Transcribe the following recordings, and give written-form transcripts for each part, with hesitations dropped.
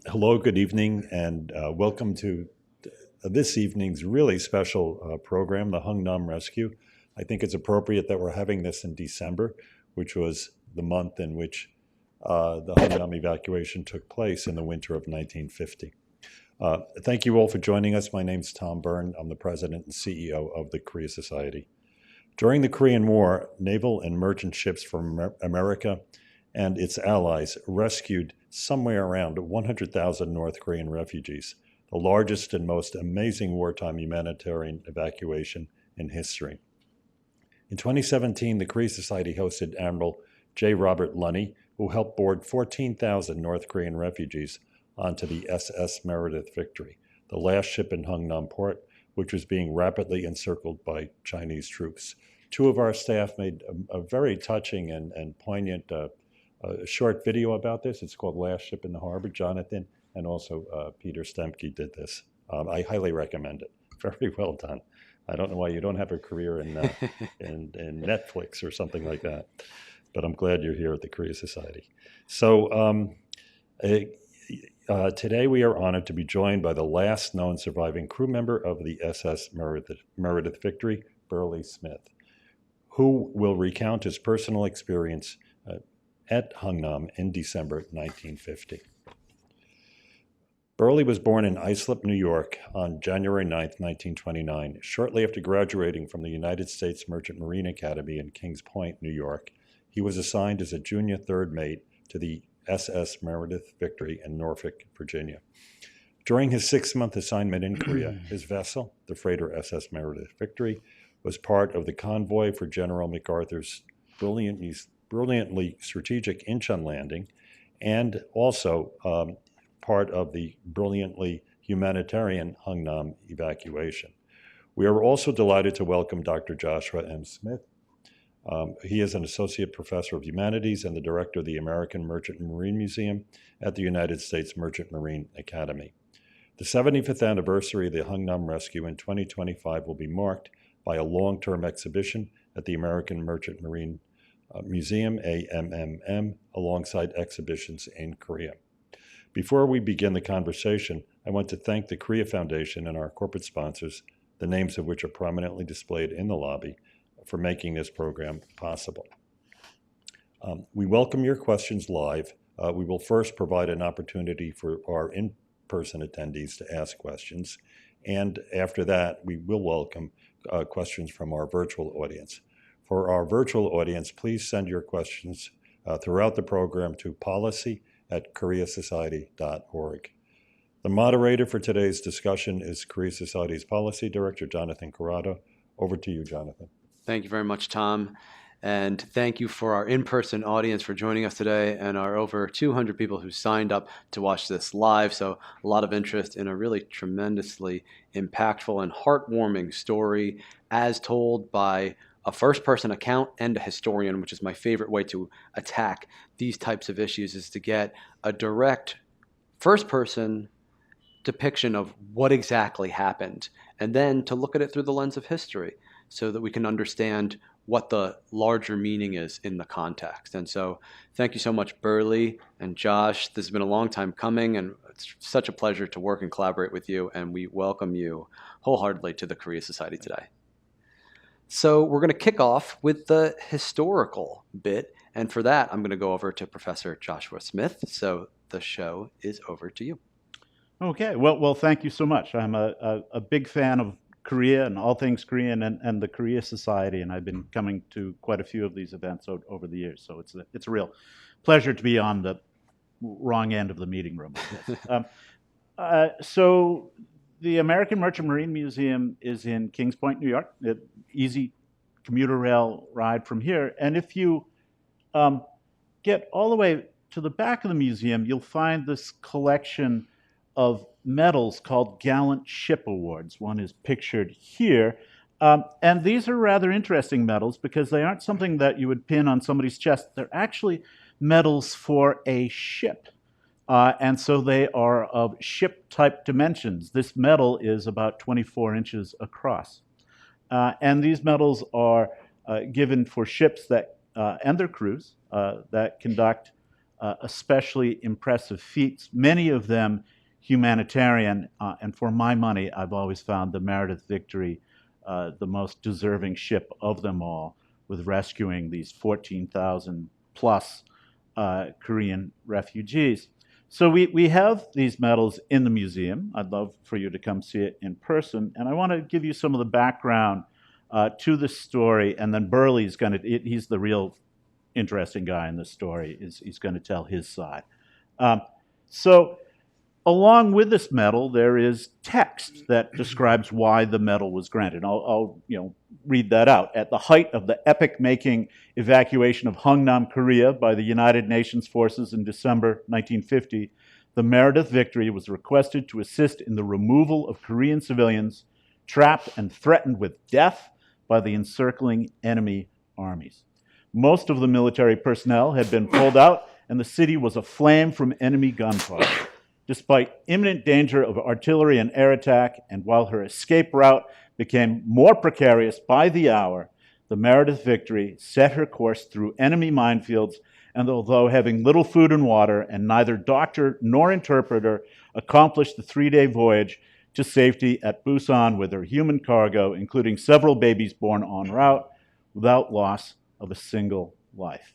Hello, good evening, and welcome to this evening's really special program, the Hungnam Rescue. I think it's appropriate that we're having this in December, which was the month in which the Hungnam evacuation took place in the winter of 1950. Thank you all for joining us. My name's Tom Byrne. I'm the president and CEO of the Korea Society. During the Korean War, naval and merchant ships from America and its allies rescued somewhere around 100,000 North Korean refugees, the largest and most amazing wartime humanitarian evacuation in history. In 2017, the Korea Society hosted Admiral J. Robert Lunny, who helped board 14,000 North Korean refugees onto the SS Meredith Victory, the last ship in Hungnam Port, which was being rapidly encircled by Chinese troops. Two of our staff made a very touching and poignant a short video about this. It's called Last Ship in the Harbor. Jonathan and also Peter Stemke did this. I highly recommend it. Very well done. I don't know why you don't have a career in Netflix or something like that, but I'm glad you're here at the Korea Society. So today we are honored to be joined by the last known surviving crew member of the SS Meredith Victory, Burley Smith, who will recount his personal experience at Hungnam in December 1950. Burley was born in Islip, New York on January 9, 1929. Shortly after graduating from the United States Merchant Marine Academy in Kings Point, New York, he was assigned as a junior third mate to the SS Meredith Victory in Norfolk, Virginia. During his 6-month assignment in Korea, his vessel, the freighter SS Meredith Victory, was part of the convoy for General MacArthur's brilliantly strategic Incheon landing, and also part of the brilliantly humanitarian Hungnam evacuation. We are also delighted to welcome Dr. Joshua M. Smith. He is an associate professor of humanities and the director of the American Merchant Marine Museum at the United States Merchant Marine Academy. The 75th anniversary of the Hungnam Rescue in 2025 will be marked by a long-term exhibition at the American Merchant Marine Museum, AMMM, alongside exhibitions in Korea. Before we begin the conversation, I want to thank the Korea Foundation and our corporate sponsors, the names of which are prominently displayed in the lobby, for making this program possible. We welcome your questions live. We will first provide an opportunity for our in-person attendees to ask questions, and after that, we will welcome questions from our virtual audience. For our virtual audience, please send your questions throughout the program to policy@koreasociety.org. The moderator for today's discussion is Korea Society's Policy Director, Jonathan Corrado. Over to you, Jonathan. Thank you very much, Tom. And thank you for our in-person audience for joining us today and our over 200 people who signed up to watch this live. So a lot of interest in a really tremendously impactful and heartwarming story as told by a first-person account and a historian, which is my favorite way to attack these types of issues, is to get a direct first-person depiction of what exactly happened, and then to look at it through the lens of history so that we can understand what the larger meaning is in the context. And so thank you so much, Burley and Josh. This has been a long time coming, and it's such a pleasure to work and collaborate with you, and we welcome you wholeheartedly to the Korea Society today. So we're going to kick off with the historical bit, and for that, I'm going to go over to Professor Joshua Smith. So the show is over to you. Okay, well, thank you so much. I'm a big fan of Korea and all things Korean and the Korea Society, and I've been coming to quite a few of these events over the years, so it's a real pleasure to be on the wrong end of the meeting room. So the American Merchant Marine Museum is in Kings Point, New York. Easy commuter rail ride from here, and if you get all the way to the back of the museum, you'll find this collection of medals called Gallant Ship Awards. One is pictured here. And these are rather interesting medals because they aren't something that you would pin on somebody's chest. They're actually medals for a ship. And so they are of ship-type dimensions. This medal is about 24 inches across. And these medals are given for ships that and their crews that conduct especially impressive feats, many of them humanitarian. And for my money, I've always found the Meredith Victory the most deserving ship of them all, with rescuing these 14,000 plus Korean refugees. So we have these medals in the museum. I'd love for you to come see it in person. And I want to give you some of the background to the story. And then Burley's going to, he's the real interesting guy in this story. He's going to tell his side. So along with this medal, there is text that describes why the medal was granted. I'll read that out. At the height of the epic-making evacuation of Hungnam, Korea by the United Nations forces in December 1950, the Meredith Victory was requested to assist in the removal of Korean civilians trapped and threatened with death by the encircling enemy armies. Most of the military personnel had been pulled out, and the city was aflame from enemy gunfire. Despite imminent danger of artillery and air attack, and while her escape route became more precarious by the hour, the Meredith Victory set her course through enemy minefields, and although having little food and water and neither doctor nor interpreter, accomplished the 3-day voyage to safety at Busan with her human cargo, including several babies born en route, without loss of a single life.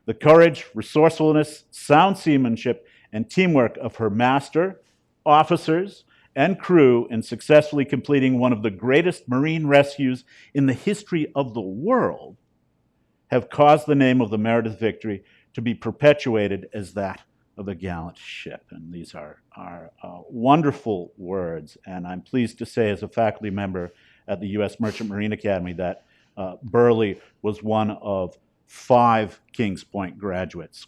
The courage, resourcefulness, sound seamanship, and teamwork of her master, officers, and crew in successfully completing one of the greatest marine rescues in the history of the world have caused the name of the Meredith Victory to be perpetuated as that of a gallant ship. And these are wonderful words. And I'm pleased to say, as a faculty member at the U.S. Merchant Marine Academy, that Burley was one of 5 Kings Point graduates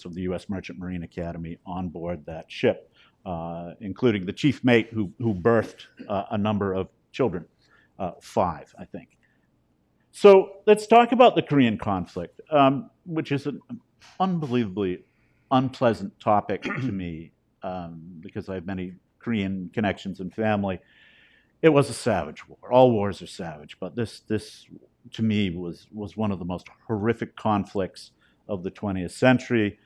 of the U.S. Merchant Marine Academy on board that ship, including the chief mate who birthed a number of children, 5, I think. So let's talk about the Korean conflict, which is an unbelievably unpleasant topic to me because I have many Korean connections and family. It was a savage war. All wars are savage, but this to me was one of the most horrific conflicts of the 20th century.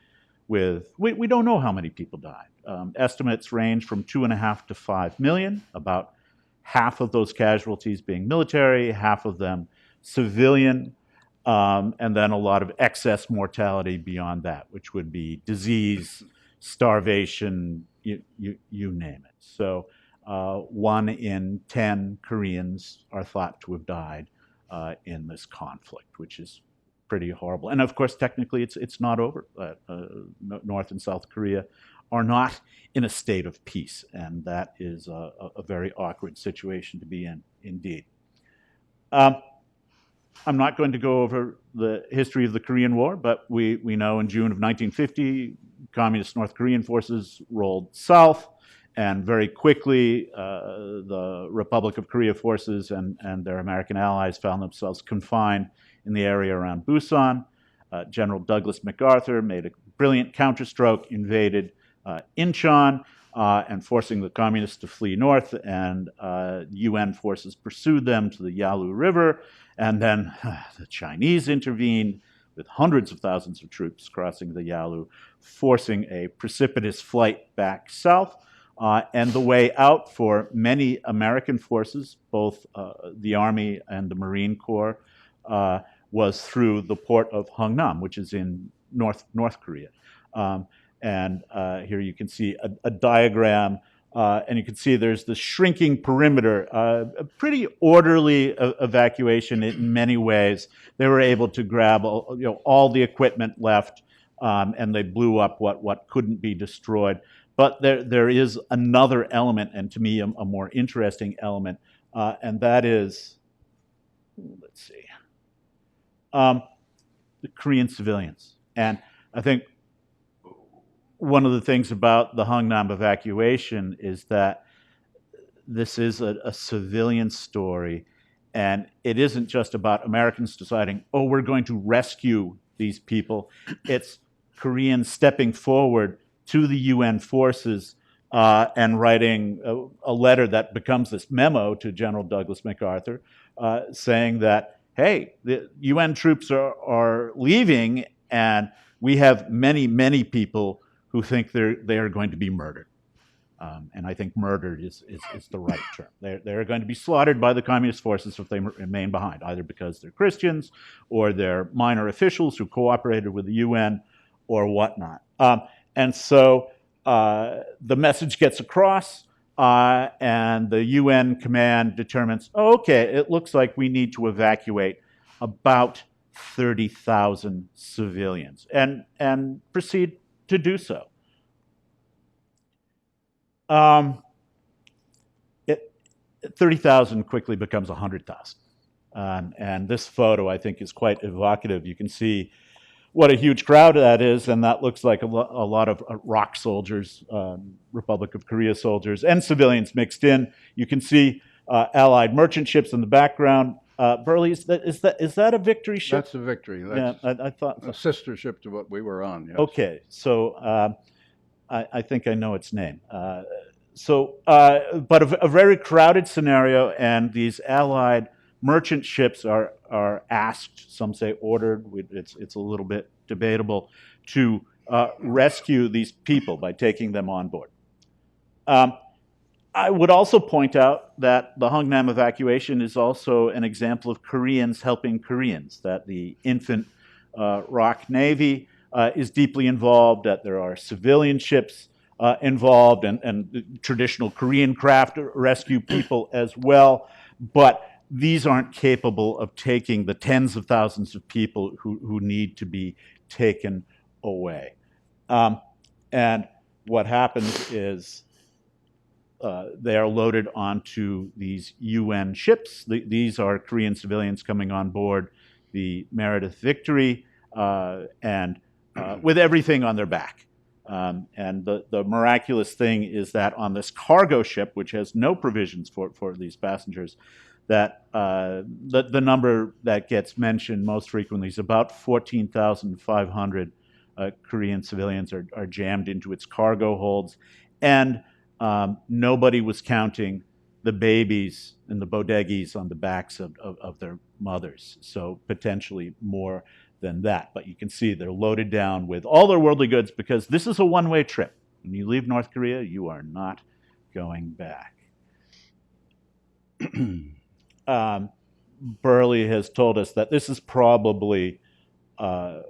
With we don't know how many people died. Estimates range from 2.5 to 5 million. About half of those casualties being military, half of them civilian, and then a lot of excess mortality beyond that, which would be disease, starvation, you name it. So 1 in 10 Koreans are thought to have died in this conflict, which is pretty horrible. And of course, technically, it's not over. North and South Korea are not in a state of peace, and that is a very awkward situation to be in, indeed. I'm not going to go over the history of the Korean War, but we know in June of 1950, communist North Korean forces rolled south, and very quickly the Republic of Korea forces and their American allies found themselves confined in the area around Busan. General Douglas MacArthur made a brilliant counterstroke, invaded Incheon, and forcing the communists to flee north, and UN forces pursued them to the Yalu River, and then the Chinese intervened with hundreds of thousands of troops crossing the Yalu, forcing a precipitous flight back south. And the way out for many American forces, both the Army and the Marine Corps, was through the port of Hungnam, which is in North Korea. And here you can see a diagram, and you can see there's the shrinking perimeter, a pretty orderly evacuation in many ways. They were able to grab all the equipment left, and they blew up what couldn't be destroyed. But there is another element, and to me a more interesting element, and that is, let's see, the Korean civilians. And I think one of the things about the Hungnam evacuation is that this is a civilian story, and it isn't just about Americans deciding, oh, we're going to rescue these people. It's Koreans stepping forward to the UN forces and writing a letter that becomes this memo to General Douglas MacArthur, saying that, hey, the UN troops are leaving, and we have many, many people who think they are going to be murdered. And I think murdered is the right term. They're going to be slaughtered by the communist forces if they remain behind, either because they're Christians or they're minor officials who cooperated with the UN or whatnot. And so the message gets across, and the UN command determines, oh, okay, it looks like we need to evacuate about 30,000 civilians, and proceed to do so. 30,000 quickly becomes 100,000. And this photo, I think, is quite evocative. You can see what a huge crowd that is, and that looks like a lot of ROK soldiers, Republic of Korea soldiers, and civilians mixed in. You can see Allied merchant ships in the background. Burley, is that a victory ship? That's a victory. That's I thought a sister ship to what we were on. Yes. Okay, so I think I know its name. But a very crowded scenario, and these Allied merchant ships are asked, some say ordered, it's a little bit debatable, to rescue these people by taking them on board. I would also point out that the Hungnam evacuation is also an example of Koreans helping Koreans, that the infant ROK Navy is deeply involved, that there are civilian ships involved, and traditional Korean craft rescue people as well. But these aren't capable of taking the tens of thousands of people who need to be taken away. And what happens is they are loaded onto these UN ships. These are Korean civilians coming on board the Meredith Victory, and with everything on their back. And the miraculous thing is that on this cargo ship, which has no provisions for these passengers, that the number that gets mentioned most frequently is about 14,500 Korean civilians are jammed into its cargo holds. And nobody was counting the babies and the bodegis on the backs of their mothers. So potentially more than that. But you can see they're loaded down with all their worldly goods, because this is a one-way trip. When you leave North Korea, you are not going back. Burley has told us that this is probably a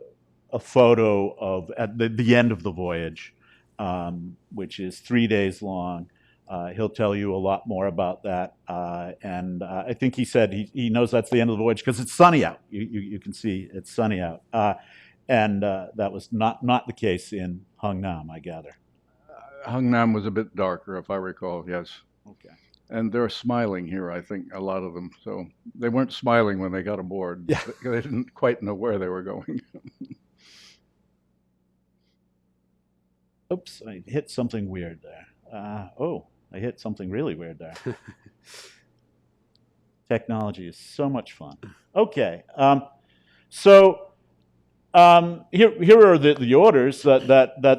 photo of at the end of the voyage, which is 3 days long. He'll tell you a lot more about that. And I think he said he knows that's the end of the voyage because it's sunny out. You can see it's sunny out. And that was not the case in Hungnam, I gather. Hungnam was a bit darker, if I recall, yes. Okay. And they're smiling here, I think, a lot of them. So they weren't smiling when they got aboard. Yeah. They didn't quite know where they were going. Oops, I hit something weird there. I hit something really weird there. Technology is so much fun. Okay, here are the orders that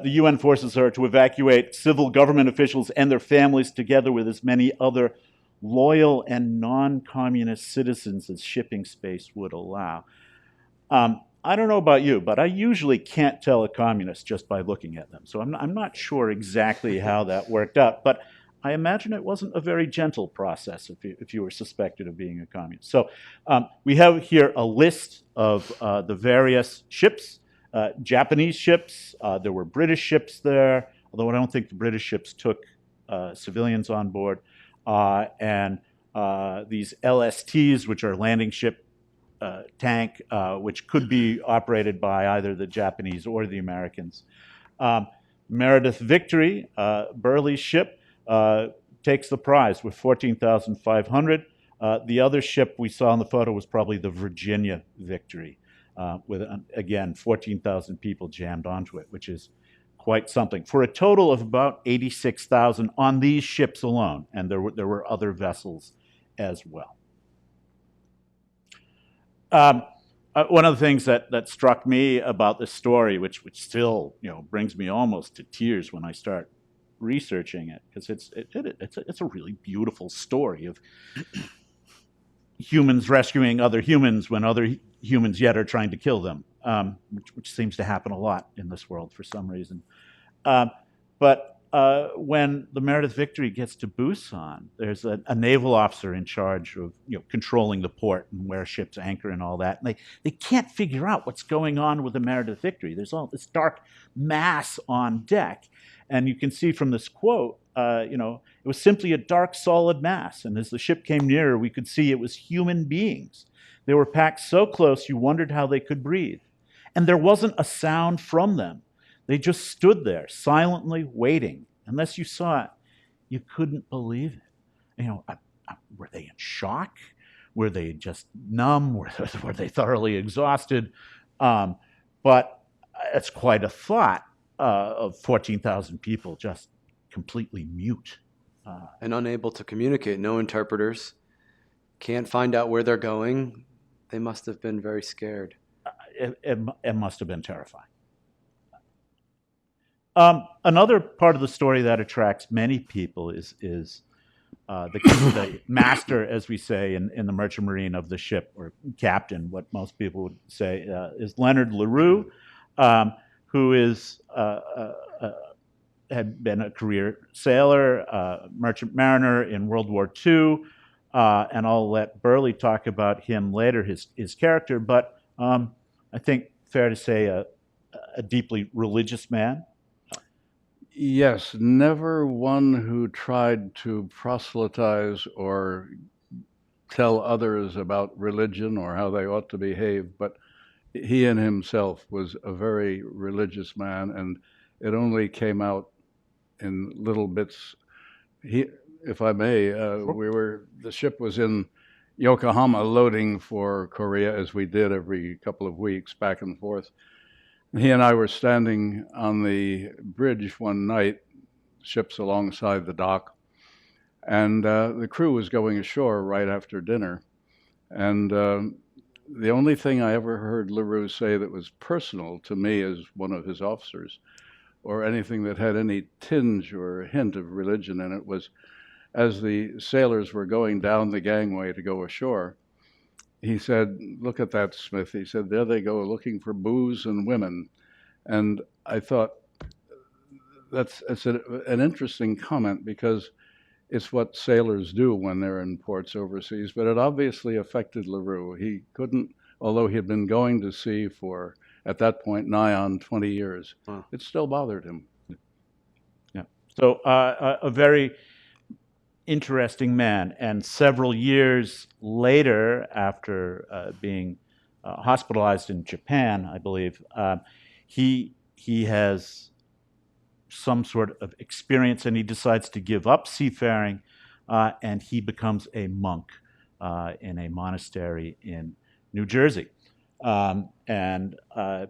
the UN forces are to evacuate civil government officials and their families, together with as many other loyal and non-communist citizens as shipping space would allow. I don't know about you, but I usually can't tell a communist just by looking at them. So I'm not sure exactly how that worked out, but I imagine it wasn't a very gentle process if you were suspected of being a communist. So we have here a list of the various ships, Japanese ships. There were British ships there, although I don't think the British ships took civilians on board. And these LSTs, which are landing ship tank, which could be operated by either the Japanese or the Americans. Meredith Victory, Burley's ship, takes the prize with 14,500. The other ship we saw in the photo was probably the Virginia Victory, with, again, 14,000 people jammed onto it, which is quite something, for a total of about 86,000 on these ships alone, and there were other vessels as well. One of the things that struck me about this story, which still brings me almost to tears when I start researching it, because it's a really beautiful story of humans rescuing other humans when other humans yet are trying to kill them. which seems to happen a lot in this world for some reason. But when the Meredith Victory gets to Busan, there's a naval officer in charge of controlling the port and where ships anchor and all that. And they can't figure out what's going on with the Meredith Victory. There's all this dark mass on deck. And you can see from this quote, it was simply a dark, solid mass. And as the ship came nearer, we could see it was human beings. They were packed so close you wondered how they could breathe. And there wasn't a sound from them. They just stood there, silently waiting. Unless you saw it, you couldn't believe it. Were they in shock? Were they just numb? Were they thoroughly exhausted? But it's quite a thought of 14,000 people just completely mute. And unable to communicate, no interpreters, can't find out where they're going. They must have been very scared. It must have been terrifying. Another part of the story that attracts many people is the master, as we say in the Merchant Marine of the ship, or captain, what most people would say, is Leonard Leroux, who had been a career sailor, merchant mariner in World War II, and I'll let Burley talk about him later, his character, but I think fair to say a deeply religious man. Yes, never one who tried to proselytize or tell others about religion or how they ought to behave, but he in himself was a very religious man, and it only came out in little bits. If I may, the ship was in Yokohama loading for Korea, as we did every couple of weeks, back and forth. He and I were standing on the bridge one night, ships alongside the dock, and the crew was going ashore right after dinner. And the only thing I ever heard Leroux say that was personal to me as one of his officers, or anything that had any tinge or hint of religion in it, was as the sailors were going down the gangway to go ashore, he said, "Look at that, Smith." He said, "There they go, looking for booze and women." And I thought, it's an interesting comment, because it's what sailors do when they're in ports overseas, but it obviously affected Leroux. He couldn't, although he had been going to sea for, at that point, nigh on 20 years, it still bothered him. Yeah. So a very interesting man. And several years later, after being hospitalized in Japan, I believe, he has some sort of experience, and he decides to give up seafaring, and he becomes a monk in a monastery in New Jersey. And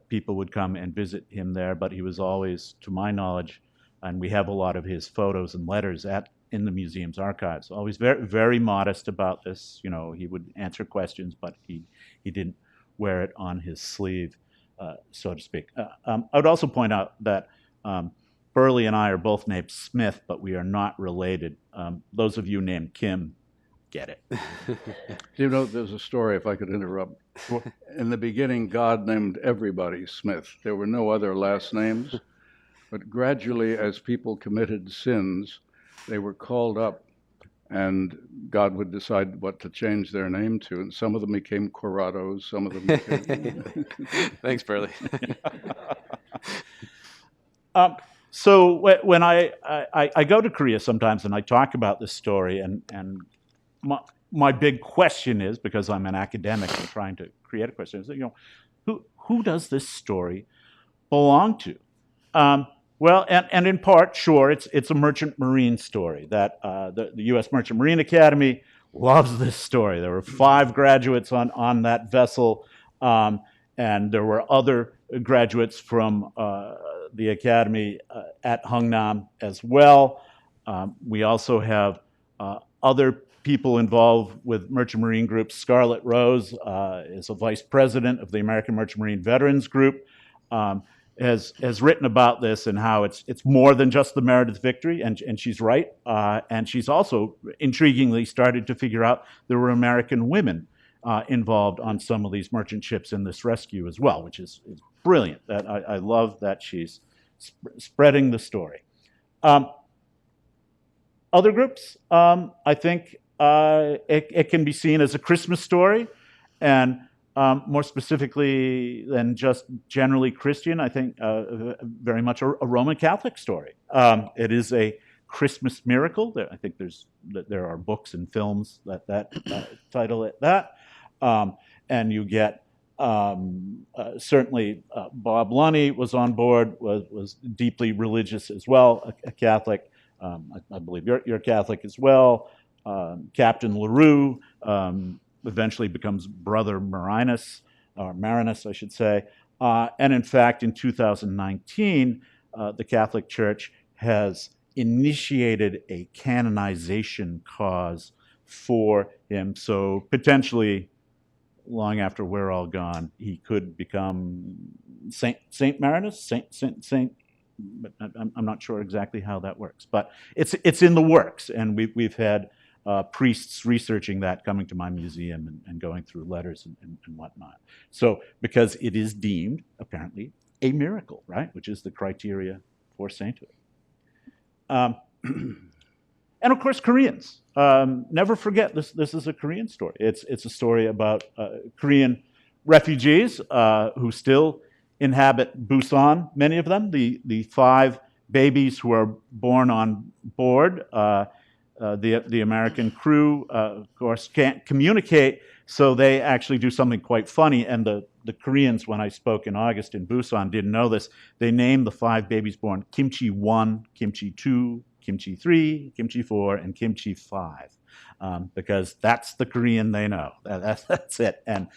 people would come and visit him there, but he was always, to my knowledge, and we have a lot of his photos and letters in the museum's archives, always very, very modest about this. He would answer questions, but he didn't wear it on his sleeve, so to speak. I would also point out that Burley and I are both named Smith, but we are not related. Those of you named Kim get it. There's a story, if I could interrupt. In the beginning, God named everybody Smith. There were no other last names. But gradually, as people committed sins, they were called up, and God would decide what to change their name to. And some of them became Corrados, some of them became... Thanks, Burley. So when I go to Korea sometimes and I talk about this story, and my big question is, because I'm an academic and trying to create a question, is who does this story belong to? Well, and in part, sure, it's a merchant marine story that the U.S. Merchant Marine Academy loves this story. There were 5 graduates on that vessel, and there were other graduates from the academy at Hungnam as well. We also have other people involved with Merchant Marine groups. Scarlett Rose is a vice president of the American Merchant Marine Veterans Group. Has written about this and how it's more than just the Meredith Victory, and she's right. And she's also intriguingly started to figure out there were American women involved on some of these merchant ships in this rescue as well, which is brilliant. That I love that she's spreading the story. Other groups, I think it can be seen as a Christmas story, and more specifically than just generally Christian, I think very much a Roman Catholic story. It is a Christmas miracle. I think there are books and films that title it that, and you get certainly Bob Lunny was on board, was deeply religious as well, a Catholic. I believe you're Catholic as well. Captain LaRue eventually becomes Brother Marinus, or Marinus, I should say. And in fact, in 2019, the Catholic Church has initiated a canonization cause for him. So potentially, long after we're all gone, he could become Saint Marinus, Saint. But I'm not sure exactly how that works. But it's in the works, and we've had priests researching that, coming to my museum and going through letters and whatnot. So because it is deemed apparently a miracle, right, which is the criteria for sainthood. And of course, Koreans. Never forget this. This is a Korean story. It's a story about Korean refugees who still inhabit Busan. Many of them, the 5 babies who are born on board. The American crew, of course, can't communicate, so they actually do something quite funny. And the Koreans, when I spoke in August in Busan, didn't know this. They named the 5 babies born Kimchi 1, Kimchi 2, Kimchi 3, Kimchi 4, and Kimchi 5, because that's the Korean they know. That's it. And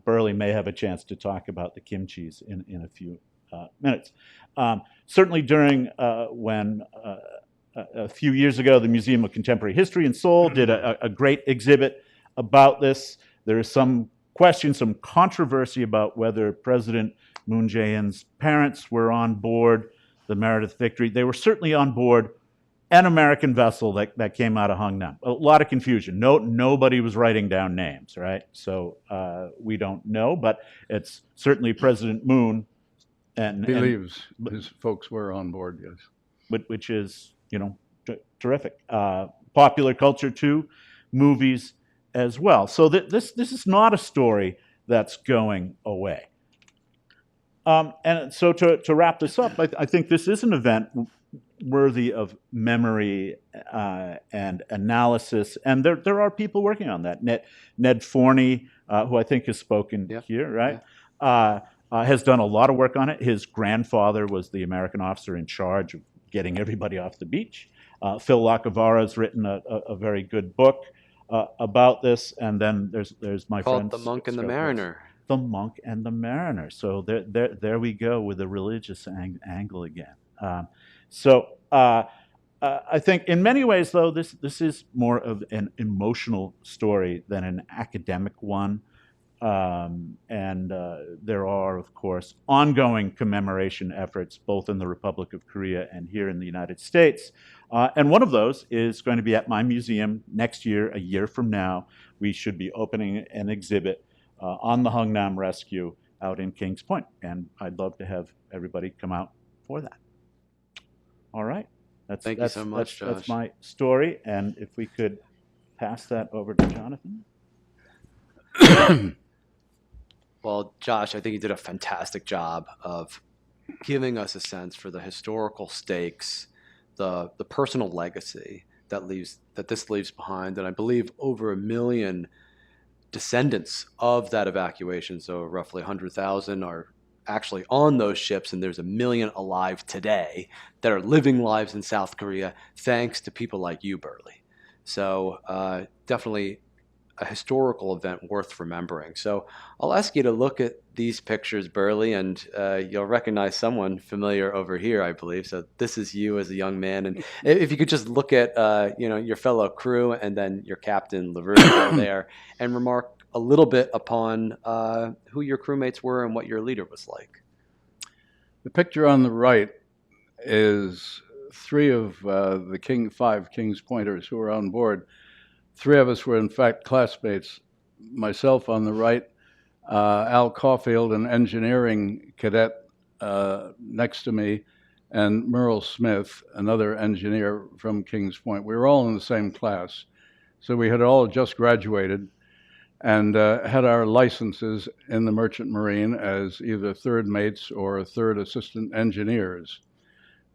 Burley may have a chance to talk about the kimchis in a few minutes. Certainly during when a few years ago, the Museum of Contemporary History in Seoul did a great exhibit about this. There is some question, some controversy about whether President Moon Jae-in's parents were on board the Meredith Victory. They were certainly on board an American vessel that came out of Hungnam. A lot of confusion. Nobody was writing down names, right? So we don't know, but it's certainly President Moon believes his folks were on board, yes. Which is, terrific. Popular culture too, movies as well. So this is not a story that's going away. And so to wrap this up, I think this is an event worthy of memory and analysis, and there are people working on that. Ned Forney, who I think has spoken here, right? Yeah. Has done a lot of work on it. His grandfather was the American officer in charge of getting everybody off the beach. Phil Lacavara's written a very good book about this, and then there's my friend called The Monk and the Mariner. The Monk and the Mariner. So there we go with the religious angle again. So I think in many ways, though, this is more of an emotional story than an academic one. And there are, of course, ongoing commemoration efforts both in the Republic of Korea and here in the United States. And one of those is going to be at my museum next year, a year from now. We should be opening an exhibit on the Hungnam Rescue out in Kings Point. And I'd love to have everybody come out for that. All right. Thank you so much, Josh. That's my story. And if we could pass that over to Jonathan. Well, Josh, I think you did a fantastic job of giving us a sense for the historical stakes, the personal legacy that this leaves behind, and I believe over 1 million descendants of that evacuation, so roughly 100,000 are actually on those ships, and there's 1 million alive today that are living lives in South Korea thanks to people like you, Burley. So definitely a historical event worth remembering. So I'll ask you to look at these pictures, Burley, and you'll recognize someone familiar over here, I believe. So this is you as a young man. And if you could just look at your fellow crew and then your captain, LaRue, there, and remark a little bit upon who your crewmates were and what your leader was like. The picture on the right is 3 of the 5 Kings Pointers who were on board. 3 of us were, in fact, classmates myself on the right, Al Caulfield, an engineering cadet next to me, and Merle Smith, another engineer from Kings Point. We were all in the same class. So we had all just graduated and had our licenses in the Merchant Marine as either third mates or third assistant engineers,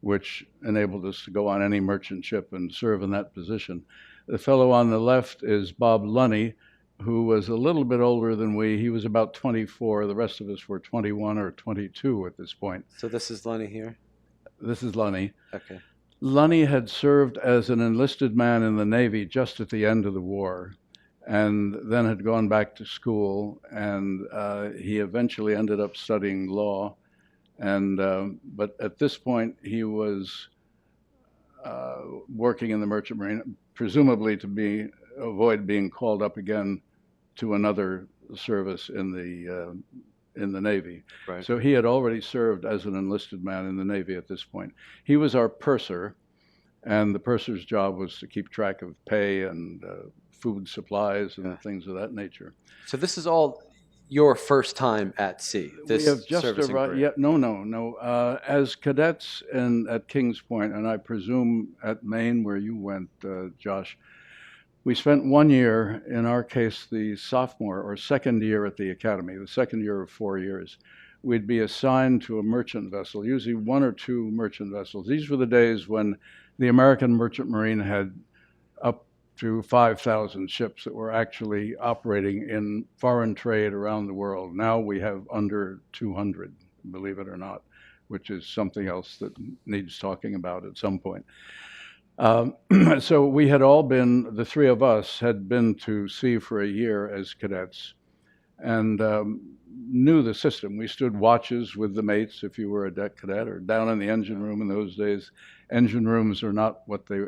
which enabled us to go on any merchant ship and serve in that position. The fellow on the left is Bob Lunny, who was a little bit older than we. He was about 24. The rest of us were 21 or 22 at this point. So this is Lenny here? This is Lunny. Okay. Lunny had served as an enlisted man in the Navy just at the end of the war, and then had gone back to school, and he eventually ended up studying law. And but at this point, he was working in the Merchant Marine, presumably to avoid being called up again to another service in the Navy. Right. So he had already served as an enlisted man in the Navy at this point. He was our purser, and the purser's job was to keep track of pay and food supplies and things of that nature. So this is all your first time at sea. This we have just service in arrived. Korea. Yeah, no. As cadets at Kings Point, and I presume at Maine where you went, Josh, we spent 1 year, in our case, the sophomore or second year at the academy, the second year of 4 years. We'd be assigned to a merchant vessel, usually one or two merchant vessels. These were the days when the American Merchant Marine had up to 5,000 ships that were actually operating in foreign trade around the world. Now we have under 200, believe it or not, which is something else that needs talking about at some point. So we had all been, the three of us had been to sea for a year as cadets, and knew the system. We stood watches with the mates if you were a deck cadet, or down in the engine room. In those days, engine rooms are not what they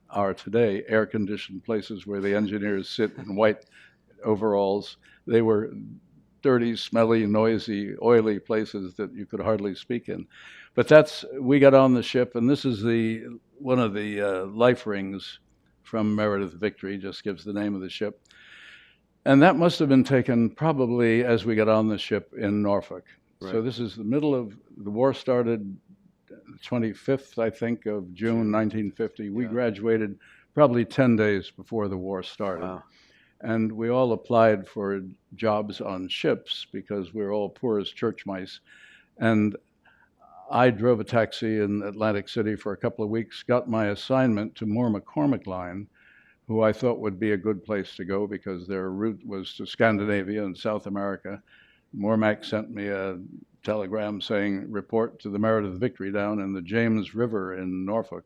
are today, air-conditioned places where the engineers sit in white overalls. They were dirty, smelly, noisy, oily places that you could hardly speak in. But we got on the ship, and this is one of the life rings from Meredith Victory, just gives the name of the ship. And that must have been taken probably as we got on the ship in Norfolk. Right. So this is the middle of, the war started the 25th, I think, of June 1950. We graduated probably 10 days before the war started. Wow. And we all applied for jobs on ships because we were all poor as church mice. And I drove a taxi in Atlantic City for a couple of weeks, got my assignment to Moore McCormick Line, who I thought would be a good place to go because their route was to Scandinavia and South America. Mormac sent me a telegram saying, report to the Meredith Victory down in the James River in Norfolk.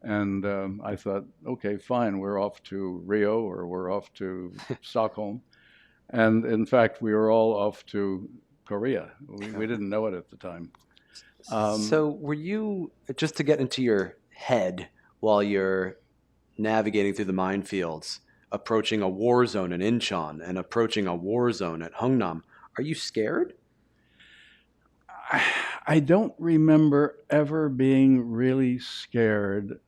And I thought, okay, fine, we're off to Rio or we're off to Stockholm. And in fact, we were all off to Korea. We didn't know it at the time. So were you, just to get into your head while you're navigating through the minefields, approaching a war zone in Incheon and approaching a war zone at Hungnam, are you scared? I don't remember ever being really scared.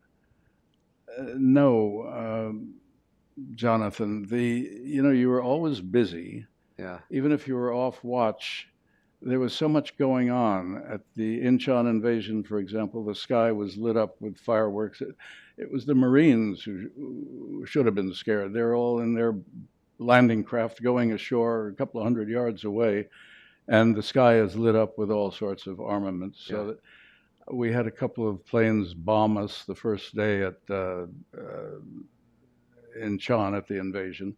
No, Jonathan. You were always busy. Yeah. Even if you were off watch, there was so much going on. At the Incheon invasion, for example, the sky was lit up with fireworks. It was the Marines who should have been scared. They're all in their landing craft going ashore a couple of 100 yards away, and the sky is lit up with all sorts of armaments. So that we had a couple of planes bomb us the first day at Incheon at the invasion,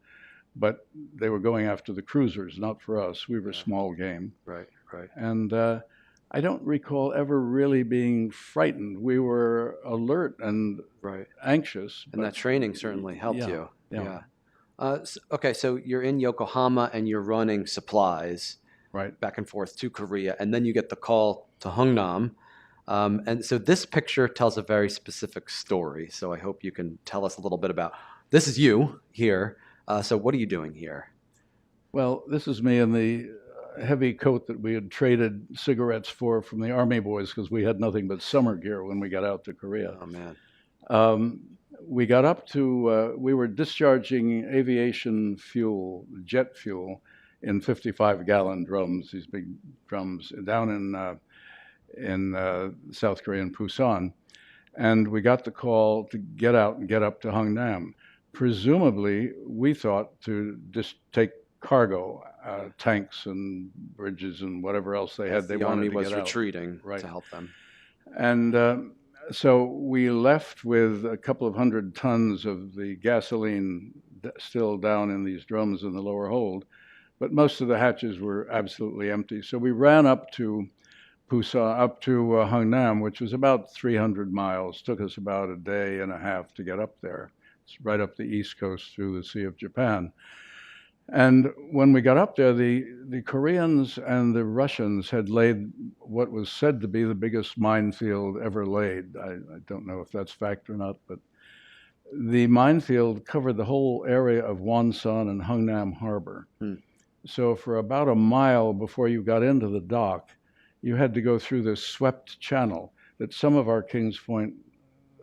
but they were going after the cruisers, not for us. We were small game. Right. And I don't recall ever really being frightened. We were alert and anxious. And that training certainly helped you. Yeah. Okay, so you're in Yokohama and you're running supplies back and forth to Korea, and then you get the call to Hungnam. And so this picture tells a very specific story. So I hope you can tell us a little bit about, this is you here. So what are you doing here? Well, this is me in the heavy coat that we had traded cigarettes for from the Army boys because we had nothing but summer gear when we got out to Korea. Oh, man. We got up to, we were discharging aviation fuel, jet fuel, in 55-gallon drums, these big drums, down in South Korean Busan. And we got the call to get out and get up to Hungnam. Presumably, we thought to just take cargo, tanks and bridges and whatever else they had. They the wanted army to was get out. retreating Right. to help them. And so we left with a couple of hundred tons of the gasoline still down in these drums in the lower hold, but most of the hatches were absolutely empty. So we ran up to Busan, up to Hungnam, which was about 300 miles. Took us about a day and a half to get up there. It's right up the east coast through the Sea of Japan. And when we got up there, the Koreans and the Russians had laid what was said to be the biggest minefield ever laid. I don't know if that's fact or not, but the minefield covered the whole area of Wonsan and Hungnam Harbor. So for about a mile before you got into the dock, you had to go through this swept channel that some of our Kings Point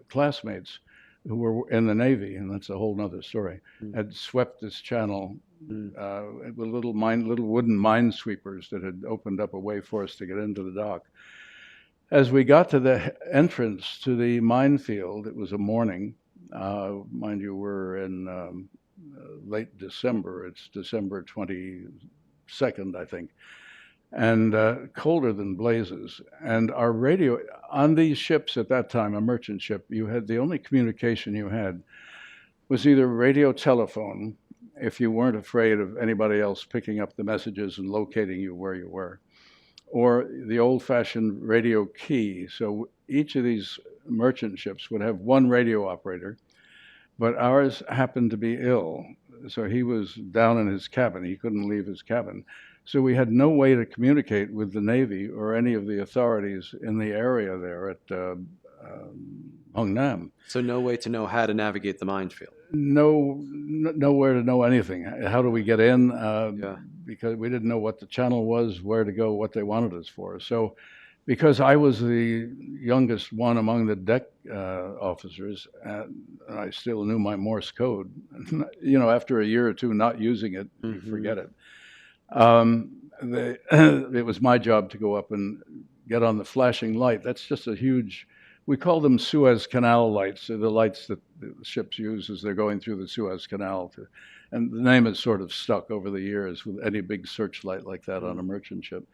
classmates who were in the Navy, and that's a whole nother story, had swept this channel with little wooden minesweepers that had opened up a way for us to get into the dock. As we got to the entrance to the minefield, it was a morning. Mind you, we're in late December. It's December 22nd, I think, and colder than blazes. And our radio, on these ships at that time, a merchant ship, you had the only communication you had was either radio telephone, if you weren't afraid of anybody else picking up the messages and locating you where you were, or the old-fashioned radio key. So each of these merchant ships would have one radio operator, but ours happened to be ill. So he was down in his cabin. He couldn't leave his cabin. So we had no way to communicate with the Navy or any of the authorities in the area there at Hungnam. So no way to know how to navigate the minefield. Nowhere to know anything. How do we get in? Because we didn't know what the channel was, where to go, what they wanted us for. So because I was the youngest one among the deck officers, and I still knew my Morse code, you know, after a year or two not using it, you forget it. It was my job to go up and get on the flashing light. That's just a huge, we call them Suez Canal lights. They're the lights that the ships use as they're going through the Suez Canal. And the name has sort of stuck over the years with any big searchlight like that on a merchant ship.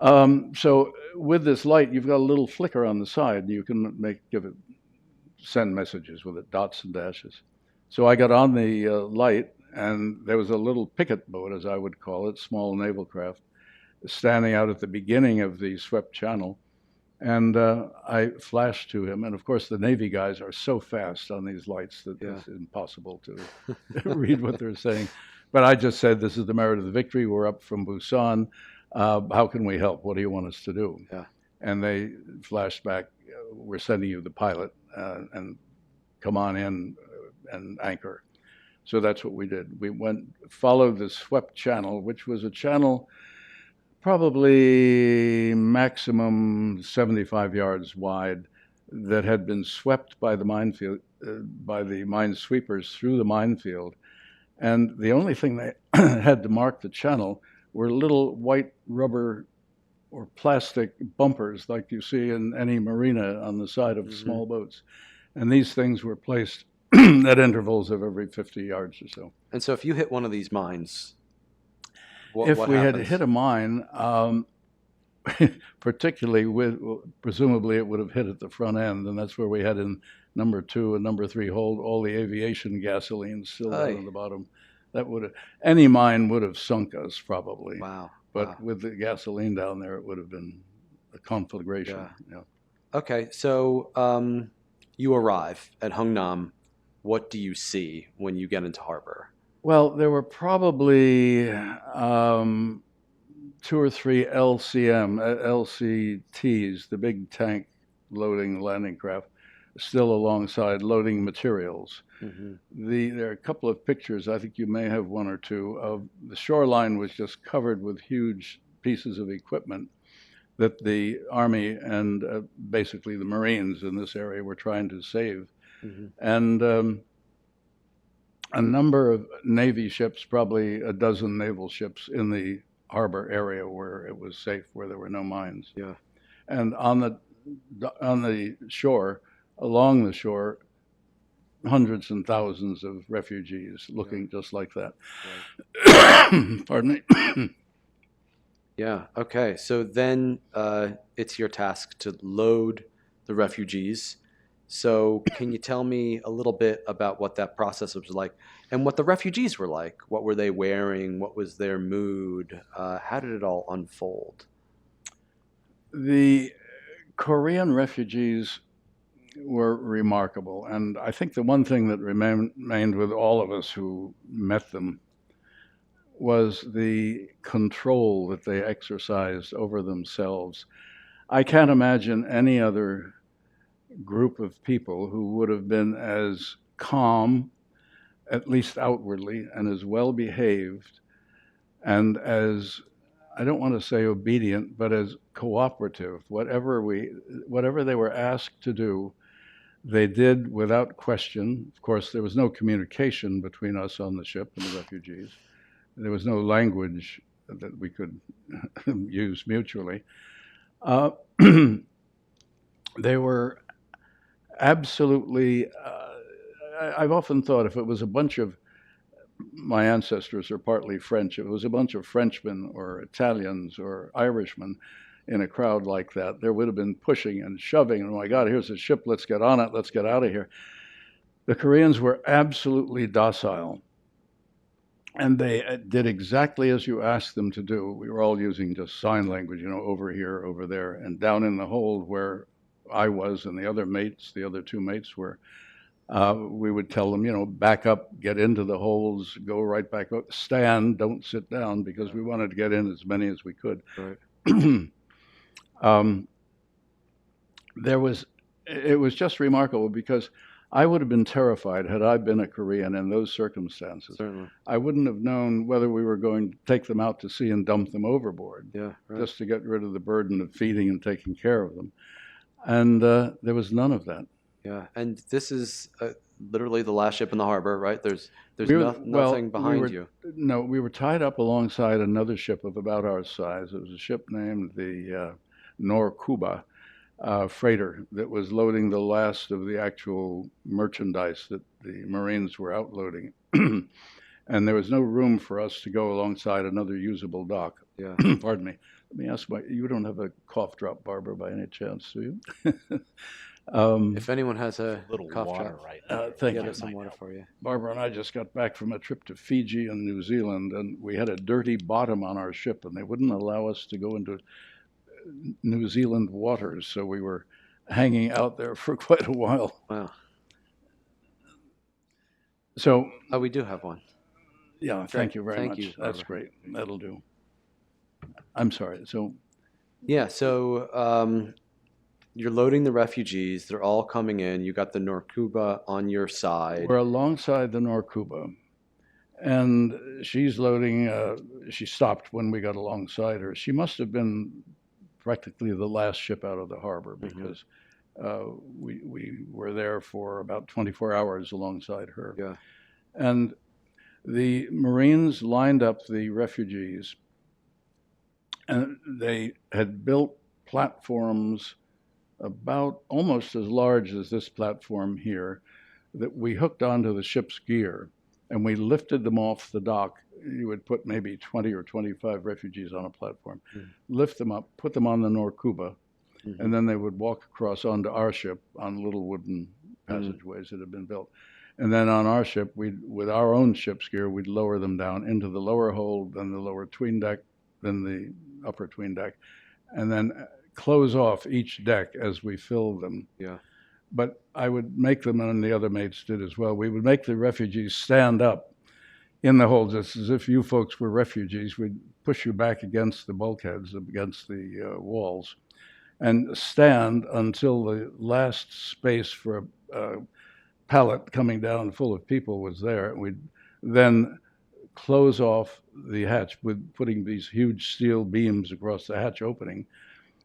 So with this light, you've got a little flicker on the side, and you can send messages with it, dots and dashes. So I got on the light, and there was a little picket boat, as I would call it, small naval craft, standing out at the beginning of the swept channel. And I flashed to him. And of course, the Navy guys are so fast on these lights that it's impossible to read what they're saying. But I just said, this is the Merit of the Victory. We're up from Busan. How can we help? What do you want us to do? And they flashed back, we're sending you the pilot, and come on in and anchor. So that's what we did. We followed the swept channel, which was a channel probably maximum 75 yards wide, that had been swept by the minefield, by the minesweepers through the minefield. And the only thing they had to mark the channel were little white rubber or plastic bumpers like you see in any marina on the side of small boats. And these things were placed at intervals of every 50 yards or so. And so if you hit one of these mines, what we happens? had hit a mine, particularly presumably it would have hit at the front end, and that's where we had in number 2 and number 3 hold all the aviation gasoline still down at the bottom. That any mine would have sunk us probably. Wow. But with the gasoline down there, it would have been a conflagration. Okay, so you arrive at Hungnam. What do you see when you get into harbor? Well, there were probably 2 or 3 LCTs, the big tank loading landing craft, still alongside loading materials. There are a couple of pictures, I think you may have 1 or 2, of the shoreline was just covered with huge pieces of equipment that the Army and basically the Marines in this area were trying to save. And a number of Navy ships, probably a dozen naval ships in the harbor area where it was safe, where there were no mines. Yeah. And on the shore, along the shore, hundreds and thousands of refugees looking just like that. Right. Pardon me. Yeah. Okay. So then it's your task to load the refugees. So can you tell me a little bit about what that process was like and what the refugees were like? What were they wearing? What was their mood? How did it all unfold? The Korean refugees were remarkable. And I think the one thing that remained with all of us who met them was the control that they exercised over themselves. I can't imagine any other group of people who would have been as calm, at least outwardly, and as well behaved and as, I don't want to say obedient, but as cooperative. Whatever they were asked to do, they did without question. Of course, there was no communication between us on the ship and the refugees. There was no language that we could use mutually. They were absolutely, I've often thought if it was a bunch of, my ancestors are partly French, if it was a bunch of Frenchmen or Italians or Irishmen in a crowd like that, there would have been pushing and shoving. And oh my God, here's a ship, let's get on it, let's get out of here. The Koreans were absolutely docile. And they did exactly as you asked them to do. We were all using just sign language, over here, over there, and down in the hold where I was and the other two mates were, we would tell them, back up, get into the holes, go right back up, stand, don't sit down, because we wanted to get in as many as we could. Right. It was just remarkable because I would have been terrified had I been a Korean in those circumstances. Certainly. I wouldn't have known whether we were going to take them out to sea and dump them overboard, Yeah. Right. just to get rid of the burden of feeding and taking care of them. And there was none of that. Yeah. And this is literally the last ship in the harbor, right? There's nothing behind you. No, we were tied up alongside another ship of about our size. It was a ship named the Norkuba freighter that was loading the last of the actual merchandise that the Marines were outloading. And there was no room for us to go alongside another usable dock. Yeah. Pardon me. Let me ask you don't have a cough drop, Barbara, by any chance, do you? If anyone has a Little cough water drop, right thank you. there's some water for you. Barbara and I just got back from a trip to Fiji and New Zealand, and we had a dirty bottom on our ship, and they wouldn't allow us to go into New Zealand waters, so we were hanging out there for quite a while. Wow. So, We do have one. yeah, thank you very Thank much. you, That's Barbara. great. That'll do. I'm sorry. So, Yeah. So you're loading the refugees. They're all coming in. You got the Norkuba on your side. we're alongside the Norkuba, and she's loading. She stopped when we got alongside her. She must have been practically the last ship out of the harbor because we were there for about 24 hours alongside her. Yeah. And the Marines lined up the refugees, and they had built platforms about almost as large as this platform here that we hooked onto the ship's gear, and we lifted them off the dock. You would put maybe 20 or 25 refugees on a platform, lift them up, put them on the Norkuba, and then they would walk across onto our ship on little wooden passageways that had been built. And then on our ship, with our own ship's gear, we'd lower them down into the lower hold, then the lower tween deck, then the upper tween deck, and then close off each deck as we filled them. Yeah. But I would make them, and the other mates did as well, we would make the refugees stand up in the hold, just as if you folks were refugees. We'd push you back against the bulkheads, against the walls, and stand until the last space for a pallet coming down full of people was there. We'd then close off the hatch with putting these huge steel beams across the hatch opening,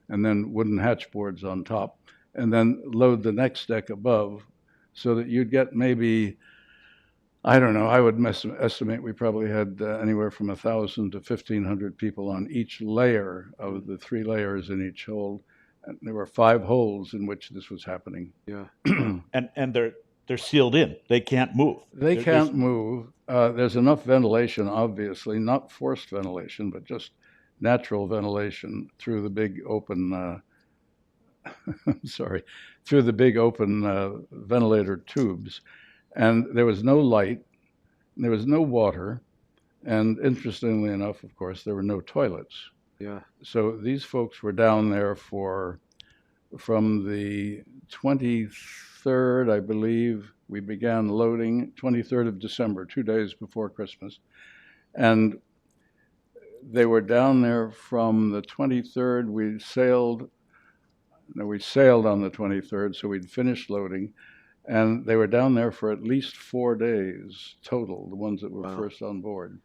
and then wooden hatch boards on top, and then load the next deck above so that you'd get maybe, I don't know, I would estimate we probably had anywhere from 1,000 to 1,500 people on each layer of the 3 layers in each hold. And there were 5 holes in which this was happening. Yeah. And they're sealed in. They can't move. They can't move. There's enough ventilation, obviously, not forced ventilation, but just natural ventilation through the big open, through the big open ventilator tubes. And there was no light, there was no water, and interestingly enough, of course, there were no toilets. Yeah. So these folks were down there from the 23rd, I believe, we began loading, 23rd of December, 2 days before Christmas. And they were down there from the 23rd. We sailed on the 23rd, so we'd finished loading. And they were down there for at least 4 days total, the ones that were first on board.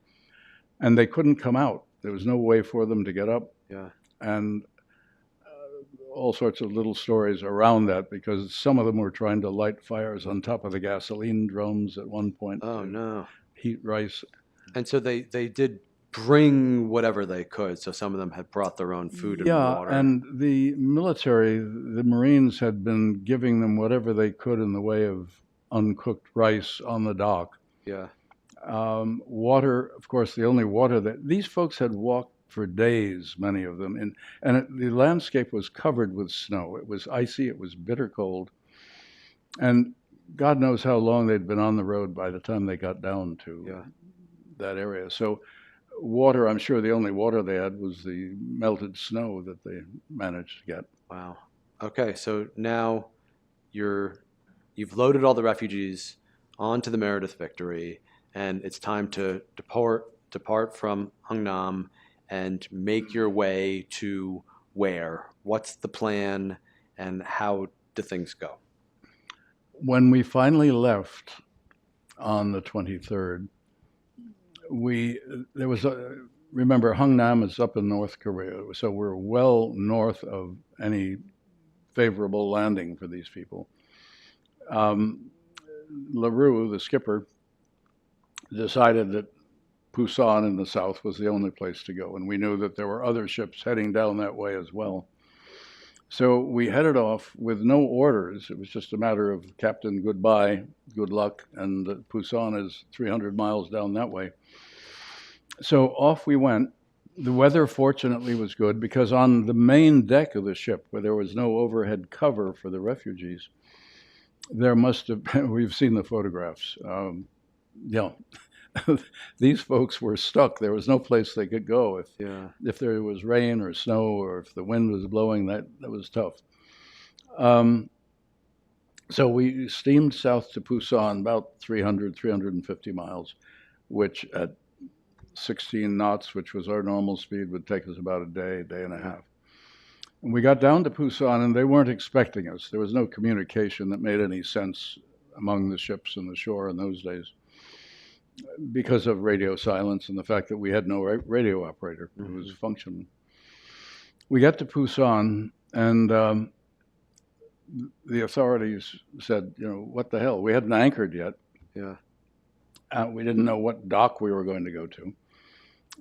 And they couldn't come out. There was no way for them to get up. Yeah. And all sorts of little stories around that, because some of them were trying to light fires on top of the gasoline drums at one point. Oh, no. Heat rice. And so they did bring whatever they could. So some of them had brought their own food and water. Yeah, and the military, the Marines had been giving them whatever they could in the way of uncooked rice on the dock. Yeah. Water, of course, the only water that these folks had walked for days, many of them, the landscape was covered with snow. It was icy, it was bitter cold, and God knows how long they'd been on the road by the time they got down to that area. So water, I'm sure the only water they had was the melted snow that they managed to get. Wow. Okay, so now you've loaded all the refugees onto the Meredith Victory, and it's time to depart from Hungnam and make your way to where? What's the plan, and how do things go? When we finally left on the 23rd, remember, Hungnam is up in North Korea, so we're well north of any favorable landing for these people. LaRue, the skipper, decided that Pusan in the south was the only place to go, and we knew that there were other ships heading down that way as well. So we headed off with no orders. It was just a matter of, Captain, goodbye, good luck, and Pusan is 300 miles down that way. So off we went. The weather, fortunately, was good, because on the main deck of the ship, where there was no overhead cover for the refugees, there must have been, we've seen the photographs, these folks were stuck. There was no place they could go. If there was rain or snow, or if the wind was blowing, that was tough. So we steamed south to Pusan, about 350 miles, which at 16 knots, which was our normal speed, would take us about a day and a half. And we got down to Pusan, and they weren't expecting us. There was no communication that made any sense among the ships and the shore in those days, because of radio silence and the fact that we had no radio operator who was functioning. We got to Pusan, and the authorities said, what the hell? We hadn't anchored yet. Yeah. We didn't know what dock we were going to go to.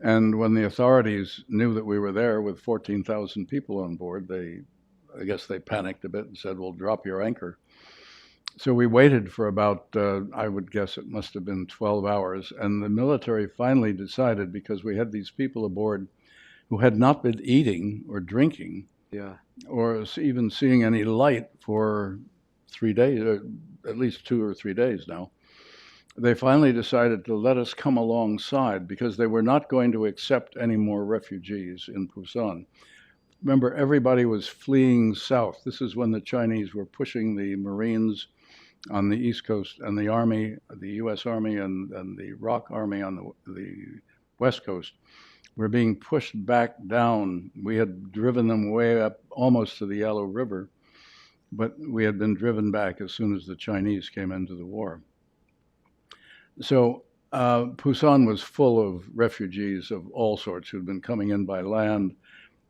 And when the authorities knew that we were there with 14,000 people on board, I guess they panicked a bit and said, well, drop your anchor. So we waited for about, I would guess it must have been 12 hours. And the military finally decided, because we had these people aboard who had not been eating or drinking, or even seeing any light for 3 days, or at least 2 or 3 days now. They finally decided to let us come alongside, because they were not going to accept any more refugees in Pusan. Remember, everybody was fleeing south. This is when the Chinese were pushing the Marines on the East Coast, and the Army, the U.S. Army and the ROC Army on the West Coast were being pushed back down. We had driven them way up almost to the Yellow River, but we had been driven back as soon as the Chinese came into the war. So Pusan was full of refugees of all sorts who'd been coming in by land.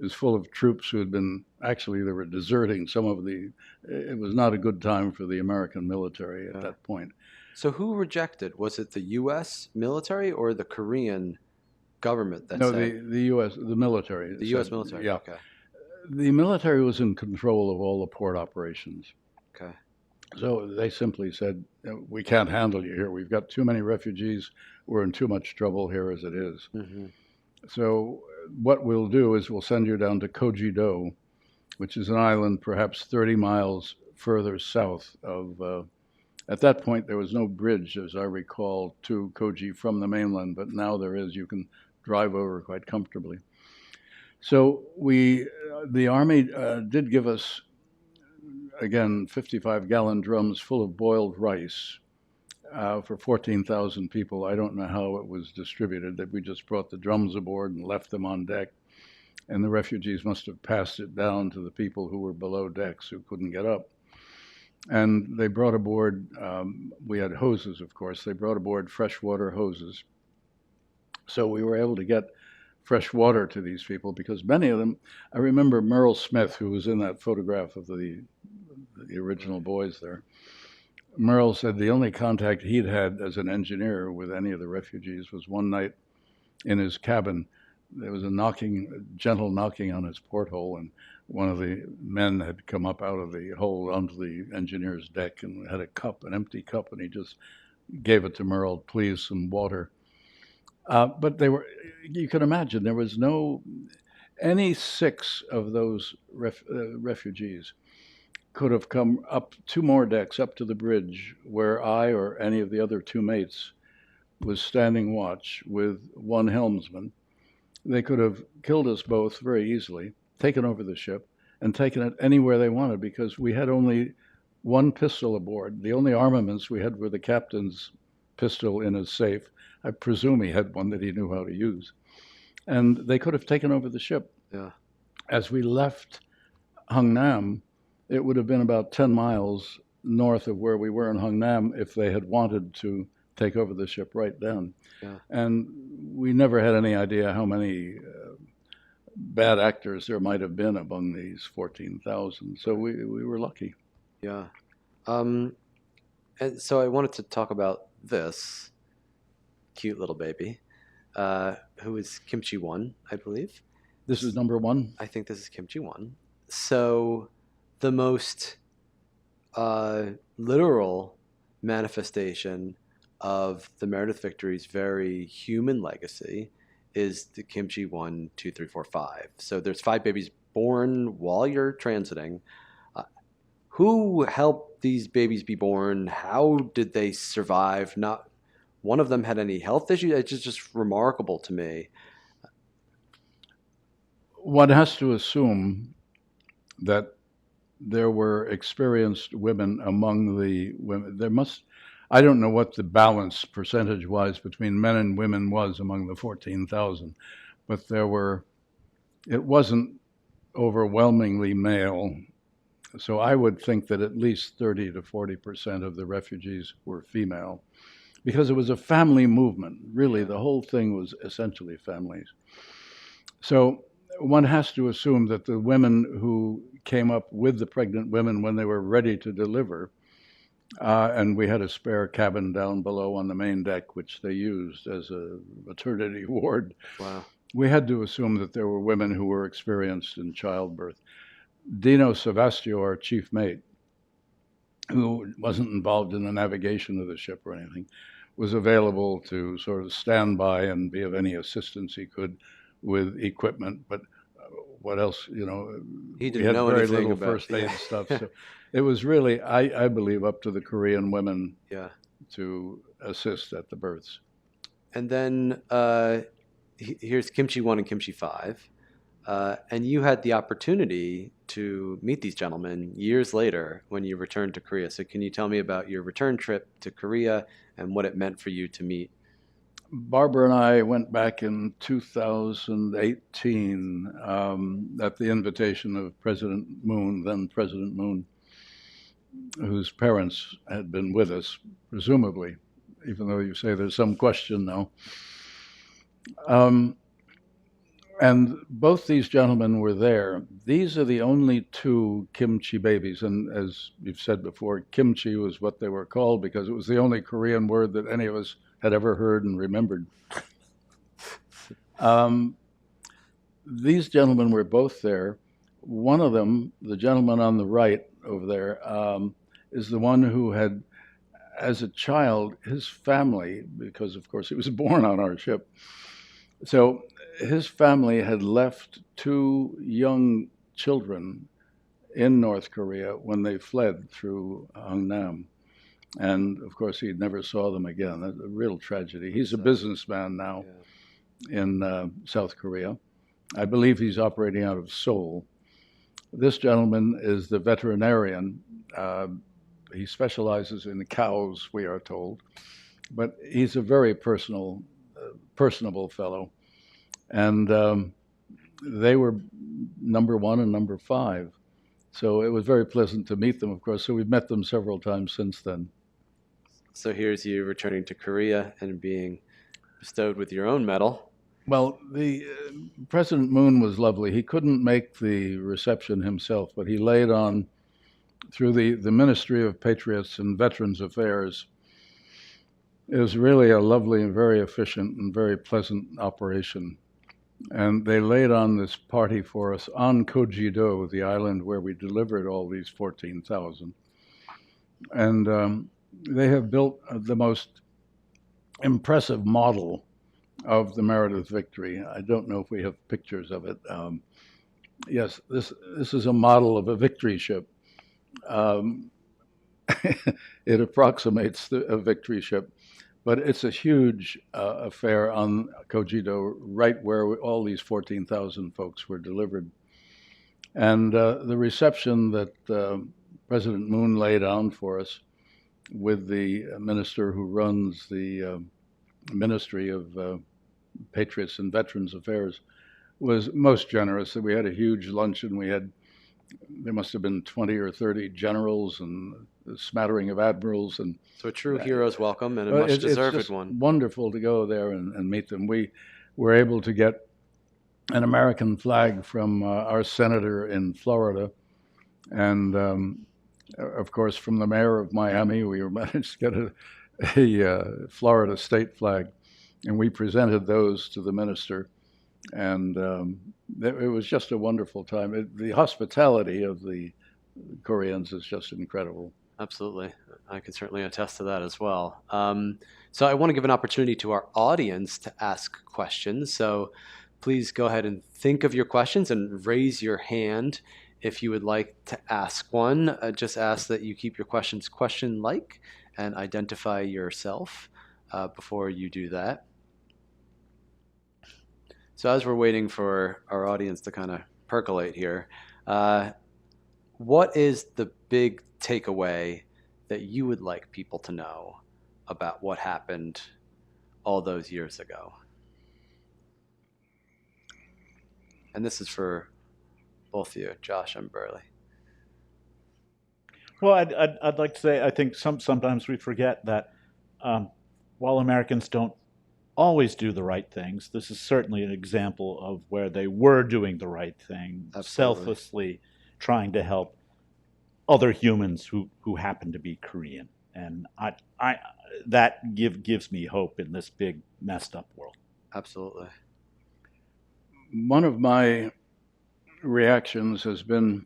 is full of troops who had been, actually, they were deserting some of the, it was not a good time for the American military at that point. So who rejected? Was it the U.S. military or the Korean government that No, said? the U.S., the military. The U.S. said, military. yeah. Okay. The military was in control of all the port operations. Okay. So they simply said, we can't handle you here. We've got too many refugees. We're in too much trouble here as it is. Mm-hmm. So what we'll do is we'll send you down to Kojido, which is an island perhaps 30 miles further south of, at that point there was no bridge, as I recall, to Koji from the mainland, but now there is. You can drive over quite comfortably. So the Army did give us, again, 55-gallon drums full of boiled rice for 14,000 people. I don't know how it was distributed, that we just brought the drums aboard and left them on deck. And the refugees must have passed it down to the people who were below decks who couldn't get up. And they brought aboard, we had hoses, of course. They brought aboard freshwater hoses. So we were able to get fresh water to these people, because many of them, I remember Merle Smith, who was in that photograph of the original boys there. Merle said the only contact he'd had as an engineer with any of the refugees was one night in his cabin. There was a gentle knocking on his porthole, and one of the men had come up out of the hole onto the engineer's deck and had a cup, an empty cup, and he just gave it to Merle, please, some water. But you can imagine, there was any 6 of those refugees could have come up 2 more decks up to the bridge where I or any of the other 2 mates was standing watch with one helmsman. They could have killed us both very easily, taken over the ship, and taken it anywhere they wanted, because we had only 1 pistol aboard. The only armaments we had were the captain's pistol in his safe. I presume he had one that he knew how to use. And they could have taken over the ship. Yeah. As we left Hungnam, it would have been about 10 miles north of where we were in Hungnam if they had wanted to take over the ship right then. Yeah. And we never had any idea how many bad actors there might have been among these 14,000. So we were lucky. Yeah. And so I wanted to talk about this cute little baby, who is Kimchi 1, I believe. This is number 1? I think this is Kimchi 1. So the most literal manifestation of the Meredith Victory's very human legacy is the Kimchi 1, 2, 3, 4, 5. So there's 5 babies born while you're transiting. Who helped these babies be born? How did they survive? Not one of them had any health issues. It's just remarkable to me. One has to assume that there were experienced women among the women. I don't know what the balance percentage-wise between men and women was among the 14,000, but it wasn't overwhelmingly male. So I would think that at least 30 to 40% of the refugees were female, because it was a family movement. Really, the whole thing was essentially families. So one has to assume that the women who came up with the pregnant women when they were ready to deliver, and we had a spare cabin down below on the main deck, which they used as a maternity ward. Wow. We had to assume that there were women who were experienced in childbirth. Dino Savastio, our chief mate, who wasn't involved in the navigation of the ship or anything, was available to sort of stand by and be of any assistance he could with equipment. But what else, he didn't we had know very anything little about first aid stuff. So it was really, I believe, up to the Korean women to assist at the births. And then here's Kimchi 1 and Kimchi 5. And you had the opportunity to meet these gentlemen years later when you returned to Korea. So can you tell me about your return trip to Korea and what it meant for you to meet? Barbara and I went back in 2018 at the invitation of President Moon, then President Moon, whose parents had been with us, presumably, even though you say there's some question now. And both these gentlemen were there. These are the only two kimchi babies. And as you've said before, kimchi was what they were called because it was the only Korean word that any of us had ever heard and remembered. These gentlemen were both there. One of them, the gentleman on the right over there, is the one who had, as a child, his family, because of course he was born on our ship, so his family had left two young children in North Korea when they fled through Hungnam. And of course, he never saw them again. A real tragedy. He's a businessman now in South Korea. I believe he's operating out of Seoul. This gentleman is the veterinarian. He specializes in cows, we are told. But he's a very personable fellow. And they were number 1 and number 5. So it was very pleasant to meet them, of course. So we've met them several times since then. So here's you returning to Korea and being bestowed with your own medal. Well, the President Moon was lovely. He couldn't make the reception himself, but he laid on through the Ministry of Patriots and Veterans Affairs. It was really a lovely and very efficient and very pleasant operation. And they laid on this party for us on Kojido, the island where we delivered all these 14,000. And they have built the most impressive model of the Meredith Victory. I don't know if we have pictures of it. Yes, this is a model of a victory ship. It approximates a victory ship, but it's a huge affair on Kojido, right where all these 14,000 folks were delivered. And the reception that President Moon laid on for us with the minister who runs the Ministry of Patriots and Veterans Affairs was most generous. We had a huge luncheon. There must have been 20 or 30 generals and a smattering of admirals. And so a true hero's welcome and a much deserved it's just one. Wonderful to go there and meet them. We were able to get an American flag from our senator in Florida. And of course, from the mayor of Miami, we managed to get a Florida state flag. And we presented those to the minister. And it was just a wonderful time. The hospitality of the Koreans is just incredible. Absolutely. I can certainly attest to that as well. So I want to give an opportunity to our audience to ask questions. So please go ahead and think of your questions and raise your hand if you would like to ask one. Just ask that you keep your questions question-like and identify yourself before you do that. So as we're waiting for our audience to kind of percolate here, what is the big takeaway that you would like people to know about what happened all those years ago? And this is for both of you, Josh and Burley. Well, I'd like to say I think sometimes we forget that while Americans don't always do the right things, this is certainly an example of where they were doing the right thing, selflessly trying to help other humans who happen to be Korean. And I that gives me hope in this big messed up world. Absolutely. One of my reactions has been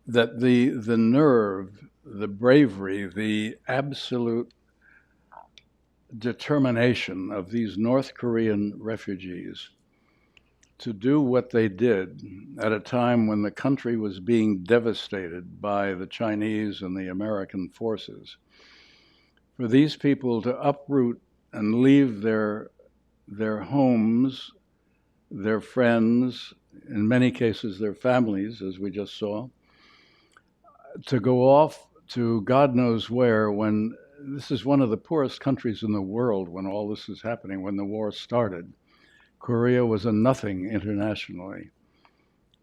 that the nerve, the bravery, the absolute determination of these North Korean refugees to do what they did at a time when the country was being devastated by the Chinese and the American forces. For these people to uproot and leave their homes, their friends, in many cases their families, as we just saw, to go off to God knows where when this is one of the poorest countries in the world when all this is happening, when the war started. Korea was a nothing internationally.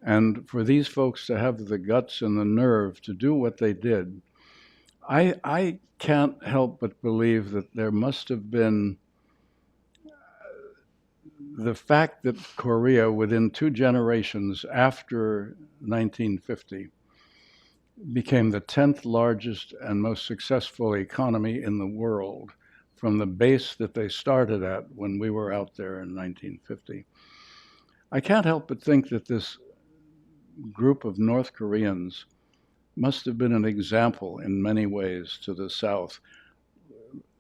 And for these folks to have the guts and the nerve to do what they did, I can't help but believe that there must have been the fact that Korea, within 2 generations after 1950, became the 10th largest and most successful economy in the world from the base that they started at when we were out there in 1950. I can't help but think that this group of North Koreans must have been an example in many ways to the South.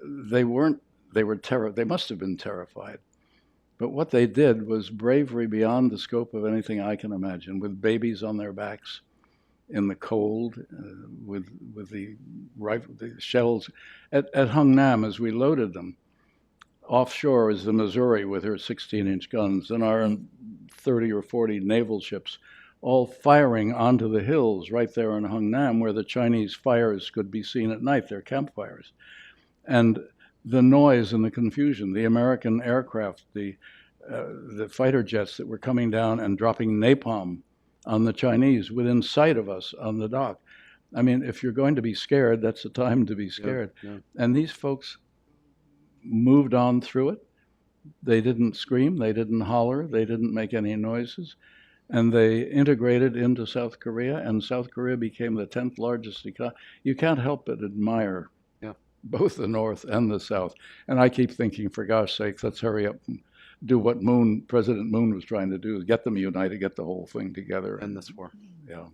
They must have been terrified. But what they did was bravery beyond the scope of anything I can imagine, with babies on their backs in the cold, with the shells. At Hungnam, as we loaded them, offshore is the Missouri with her 16-inch guns, and our 30 or 40 naval ships all firing onto the hills right there in Hungnam, where the Chinese fires could be seen at night, their campfires. And the noise and the confusion, the American aircraft, the fighter jets that were coming down and dropping napalm on the Chinese within sight of us on the dock. I mean, if you're going to be scared, that's the time to be scared. Yeah. And these folks moved on through it. They didn't scream, they didn't holler, they didn't make any noises. And they integrated into South Korea, and South Korea became the 10th largest economy. You can't help but admire both the North and the South. And I keep thinking, for gosh sake, let's hurry up and do what President Moon was trying to do, get them united, get the whole thing together. End this war. Yeah.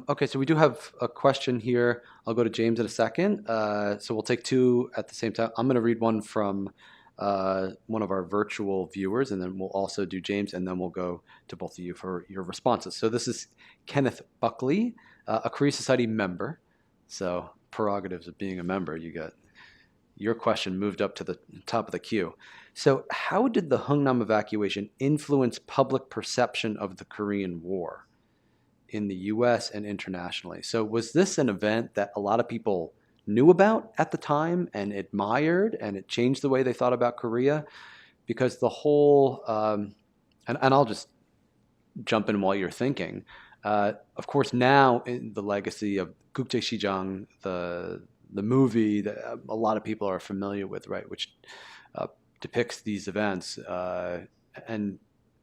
Okay, so we do have a question here. I'll go to James in a second. So we'll take two at the same time. I'm going to read one from one of our virtual viewers, and then we'll also do James, and then we'll go to both of you for your responses. So this is Kenneth Buckley, a Korea Society member. So prerogatives of being a member, you got your question moved up to the top of the queue. So how did the Hungnam evacuation influence public perception of the Korean War in the US and internationally? So was this an event that a lot of people knew about at the time and admired, and it changed the way they thought about Korea? Because the whole, and I'll just jump in while you're thinking. Of course, now in the legacy of Gukjae-Sijang, the movie that a lot of people are familiar with, right, which depicts these events and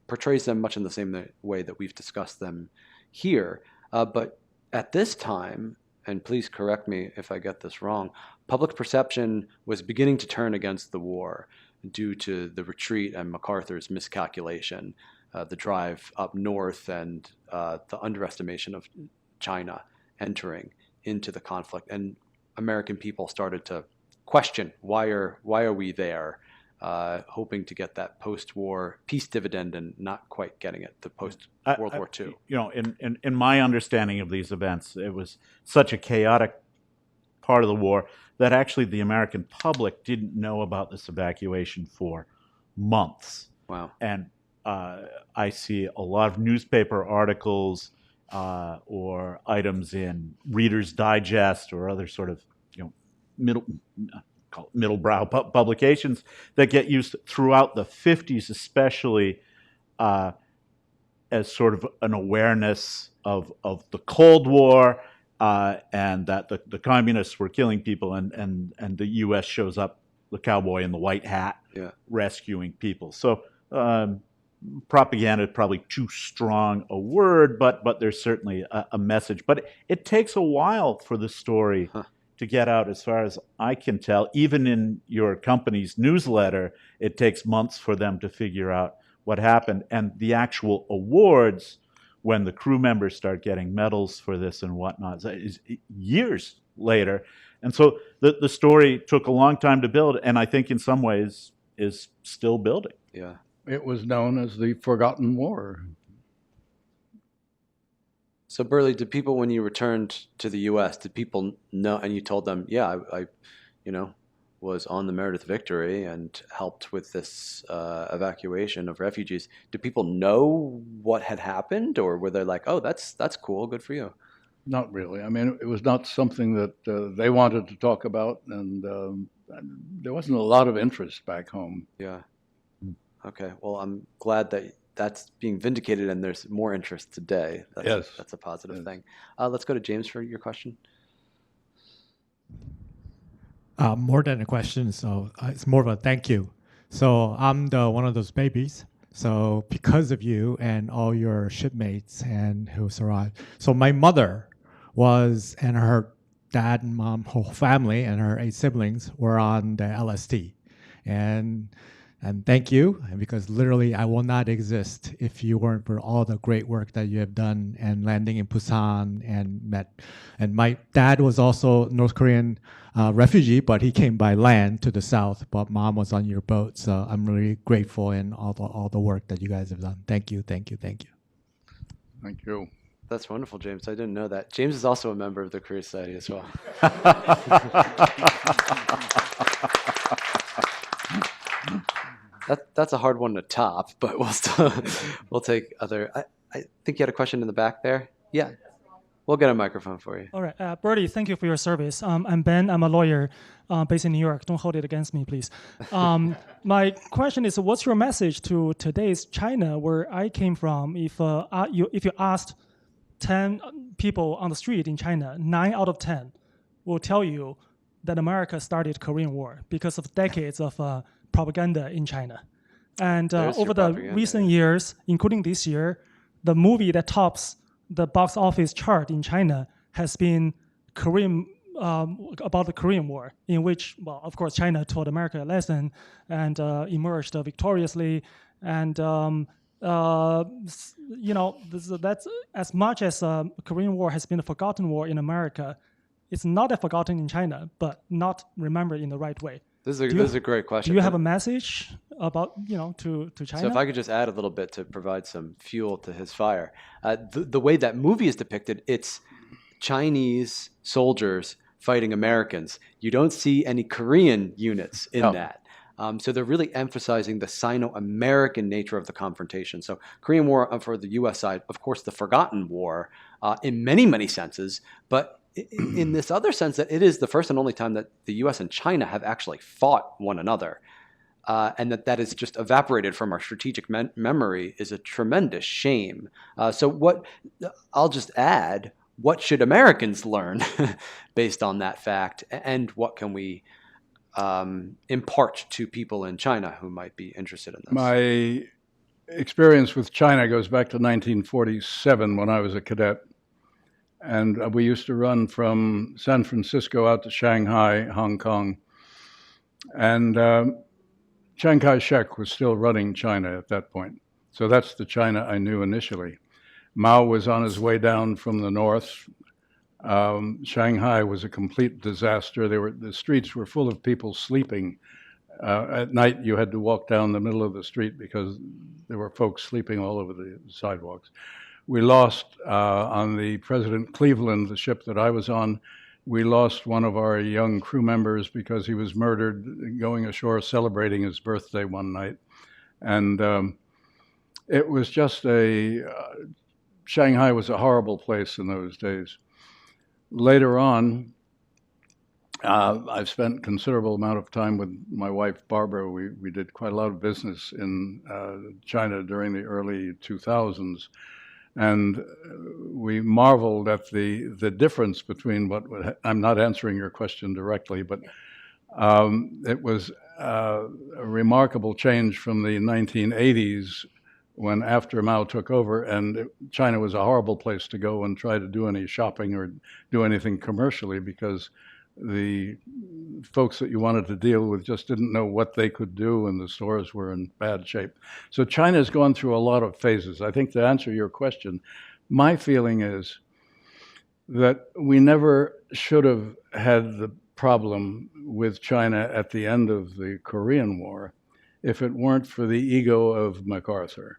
portrays them much in the same way that we've discussed them here. But at this time, and please correct me if I get this wrong, public perception was beginning to turn against the war due to the retreat and MacArthur's miscalculation, the drive up north, and the underestimation of China entering into the conflict. And American people started to question, why are we there, hoping to get that post-war peace dividend and not quite getting it, the post-World War II. You know, in my understanding of these events, it was such a chaotic part of the war that actually the American public didn't know about this evacuation for months. Wow. And I see a lot of newspaper articles or items in Reader's Digest or other sort of, you know, middle-brow publications that get used throughout the 50s, especially as sort of an awareness of the Cold War and that the communists were killing people, and the U.S. shows up, the cowboy in the white hat, rescuing people. So propaganda is probably too strong a word, but there's certainly a message. But it takes a while for the story to get out, as far as I can tell. Even in your company's newsletter, it takes months for them to figure out what happened. And the actual awards, when the crew members start getting medals for this and whatnot, is years later. And so the story took a long time to build, and I think in some ways is still building. Yeah. It was known as the Forgotten War. So Burley, did people, when you returned to the U.S., did people know, and you told them, yeah, I was on the Meredith Victory and helped with this evacuation of refugees. Did people know what had happened, or were they like, oh, that's cool, good for you? Not really. I mean, it was not something that they wanted to talk about, and there wasn't a lot of interest back home. Yeah. Okay. Well, I'm glad that that's being vindicated and there's more interest today. That's a positive thing. Let's go to James for your question. More than a question, so it's more of a thank you. So I'm the one of those babies. So because of you and all your shipmates and who survived, so my mother was and her dad and mom, whole family and her 8 siblings were on the LST, and thank you, and because literally I will not exist if you weren't for all the great work that you have done and landing in Busan and met. And my dad was also North Korean refugee, but he came by land to the south. But mom was on your boat, so I'm really grateful in all the work that you guys have done. Thank you, thank you, thank you. Thank you. That's wonderful, James. I didn't know that. James is also a member of the Korea Society as well. That's a hard one to top, but we'll take other. I think you had a question in the back there. Yeah, we'll get a microphone for you. All right, Bertie, thank you for your service. I'm Ben. I'm a lawyer based in New York. Don't hold it against me, please. My question is, what's your message to today's China, where I came from? If you asked 10 people on the street in China, 9 out of 10 will tell you that America started Korean War because of decades of propaganda in China. And over the recent years, including this year, the movie that tops the box office chart in China has been Korean about the Korean War, in which, well, of course, China taught America a lesson and emerged victoriously. And that's as much as Korean War has been a forgotten war in America. It's not forgotten in China, but not remembered in the right way. This is a great question. Do you have a message about to China? So if I could just add a little bit to provide some fuel to his fire, the way that movie is depicted, it's Chinese soldiers fighting Americans. You don't see any Korean units in that. So they're really emphasizing the Sino-American nature of the confrontation. So Korean War for the U.S. side, of course, the forgotten war in many, many senses, but in this other sense that it is the first and only time that the U.S. and China have actually fought one another. And that is just evaporated from our strategic memory is a tremendous shame. So what I'll just add, what should Americans learn based on that fact, and what can we impart to people in China who might be interested in this? My experience with China goes back to 1947 when I was a cadet. And we used to run from San Francisco out to Shanghai, Hong Kong. And Chiang Kai-shek was still running China at that point. So that's the China I knew initially. Mao was on his way down from the north. Shanghai was a complete disaster. The streets were full of people sleeping. At night, you had to walk down the middle of the street because there were folks sleeping all over the sidewalks. We lost on the President Cleveland, the ship that I was on, we lost one of our young crew members because he was murdered going ashore celebrating his birthday one night. And it was just Shanghai was a horrible place in those days. Later on, I've spent a considerable amount of time with my wife, Barbara. We did quite a lot of business in China during the early 2000s. And we marveled at the difference between I'm not answering your question directly, but it was a remarkable change from the 1980s when after Mao took over, and China was a horrible place to go and try to do any shopping or do anything commercially because the folks that you wanted to deal with just didn't know what they could do, and the stores were in bad shape. So China's gone through a lot of phases. I think to answer your question, my feeling is that we never should have had the problem with China at the end of the Korean War if it weren't for the ego of MacArthur.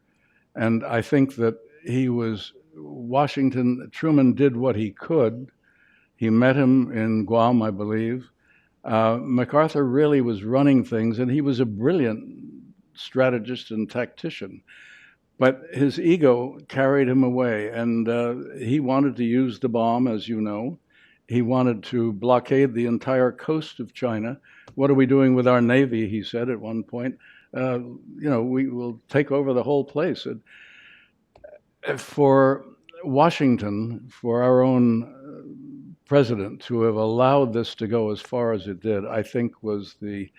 And I think that Truman did what he could. He met him in Guam, I believe. MacArthur really was running things, and he was a brilliant strategist and tactician. But his ego carried him away, and he wanted to use the bomb, as you know. He wanted to blockade the entire coast of China. What are we doing with our Navy, he said at one point. We will take over the whole place. For Washington, for our own president to have allowed this to go as far as it did, I think was the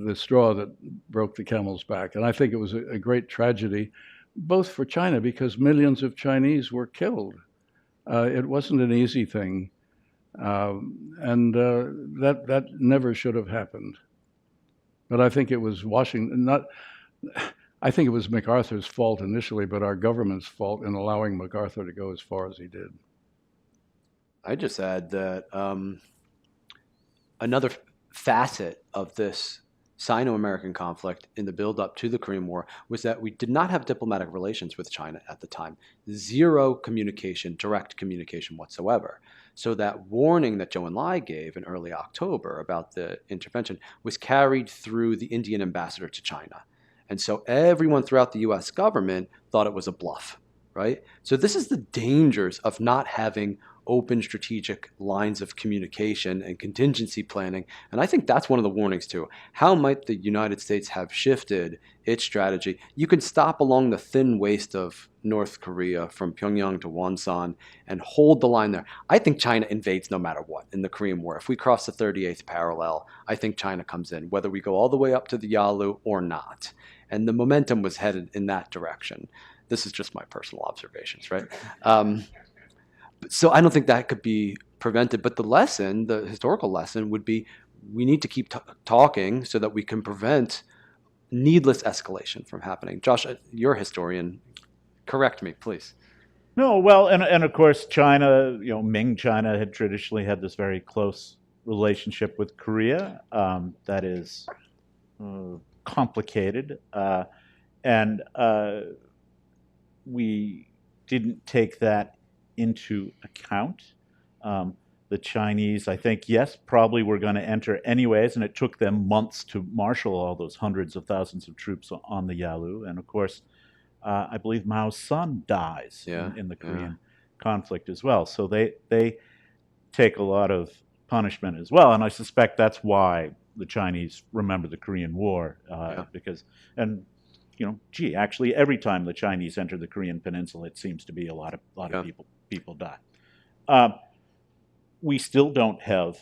the straw that broke the camel's back. And I think it was a great tragedy, both for China, because millions of Chinese were killed. It wasn't an easy thing. And that never should have happened. But I think it was I think it was MacArthur's fault initially, but our government's fault in allowing MacArthur to go as far as he did. I just add that another facet of this Sino-American conflict in the build-up to the Korean War was that we did not have diplomatic relations with China at the time. Zero communication, direct communication whatsoever. So that warning that Zhou Enlai gave in early October about the intervention was carried through the Indian ambassador to China. And so everyone throughout the US government thought it was a bluff, right? So this is the dangers of not having open strategic lines of communication and contingency planning. And I think that's one of the warnings too. How might the United States have shifted its strategy? You can stop along the thin waist of North Korea from Pyongyang to Wonsan and hold the line there. I think China invades no matter what in the Korean War. If we cross the 38th parallel, I think China comes in, whether we go all the way up to the Yalu or not. And the momentum was headed in that direction. This is just my personal observations, right? So I don't think that could be prevented. But the lesson, the historical lesson, would be we need to keep talking so that we can prevent needless escalation from happening. Josh, you're a historian. Correct me, please. No, well, and of course, China, Ming China had traditionally had this very close relationship with Korea. That is complicated. And we didn't take that into account. The Chinese, I think, yes, probably were going to enter anyways, and it took them months to marshal all those hundreds of thousands of troops on the Yalu. And of course, I believe Mao's son dies in the Korean conflict as well. So they take a lot of punishment as well. And I suspect that's why the Chinese remember the Korean War, because, and actually every time the Chinese enter the Korean Peninsula, it seems to be a lot of people die. We still don't have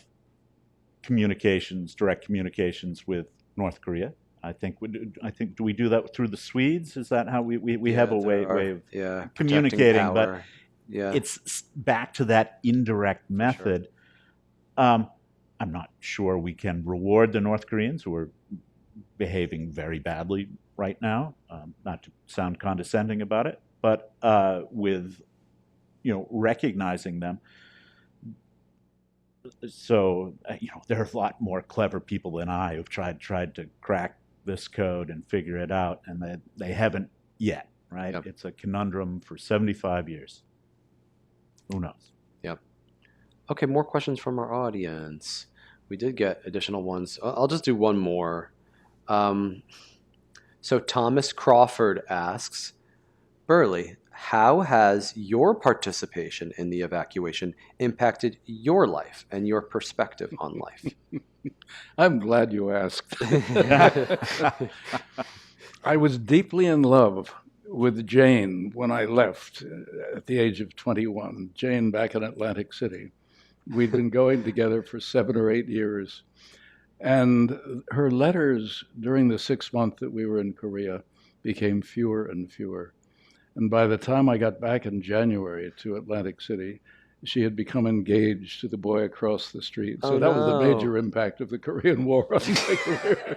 direct communications with North Korea. I think do we do that through the Swedes? Is that how we have a way of communicating? But it's back to that indirect method. Sure. I'm not sure we can reward the North Koreans who are behaving very badly right now. Not to sound condescending about it, but with recognizing them. So there are a lot more clever people than I who've tried to crack this code and figure it out, and they haven't yet. Right? Yep. It's a conundrum for 75 years. Who knows? Yep. Okay, more questions from our audience. We did get additional ones. I'll just do one more. So Thomas Crawford asks, Burley, how has your participation in the evacuation impacted your life and your perspective on life? I'm glad you asked. I was deeply in love with Jane when I left at the age of 21. Jane back in Atlantic City. We'd been going together for 7 or 8 years. And her letters during the 6 months that we were in Korea became fewer and fewer. And by the time I got back in January to Atlantic City, she had become engaged to the boy across the street. So that was the major impact of the Korean War on my career.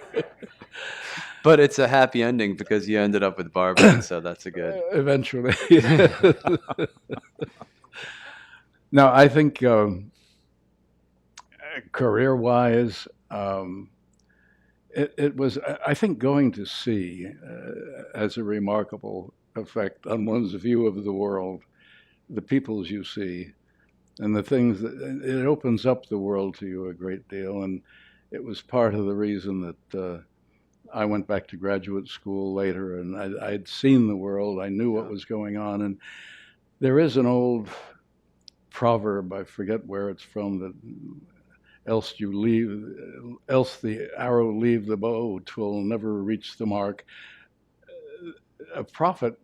But it's a happy ending because you ended up with Barbara, so that's a good... Eventually. Now, I think career-wise, it was, I think, going to sea as a remarkable effect on one's view of the world, the peoples you see, and the things that it opens up the world to you a great deal. And it was part of the reason that I went back to graduate school later, and I'd seen the world. I knew what was going on. And there is an old proverb, I forget where it's from, that else the arrow leave the bow, 'twill never reach the mark. A prophet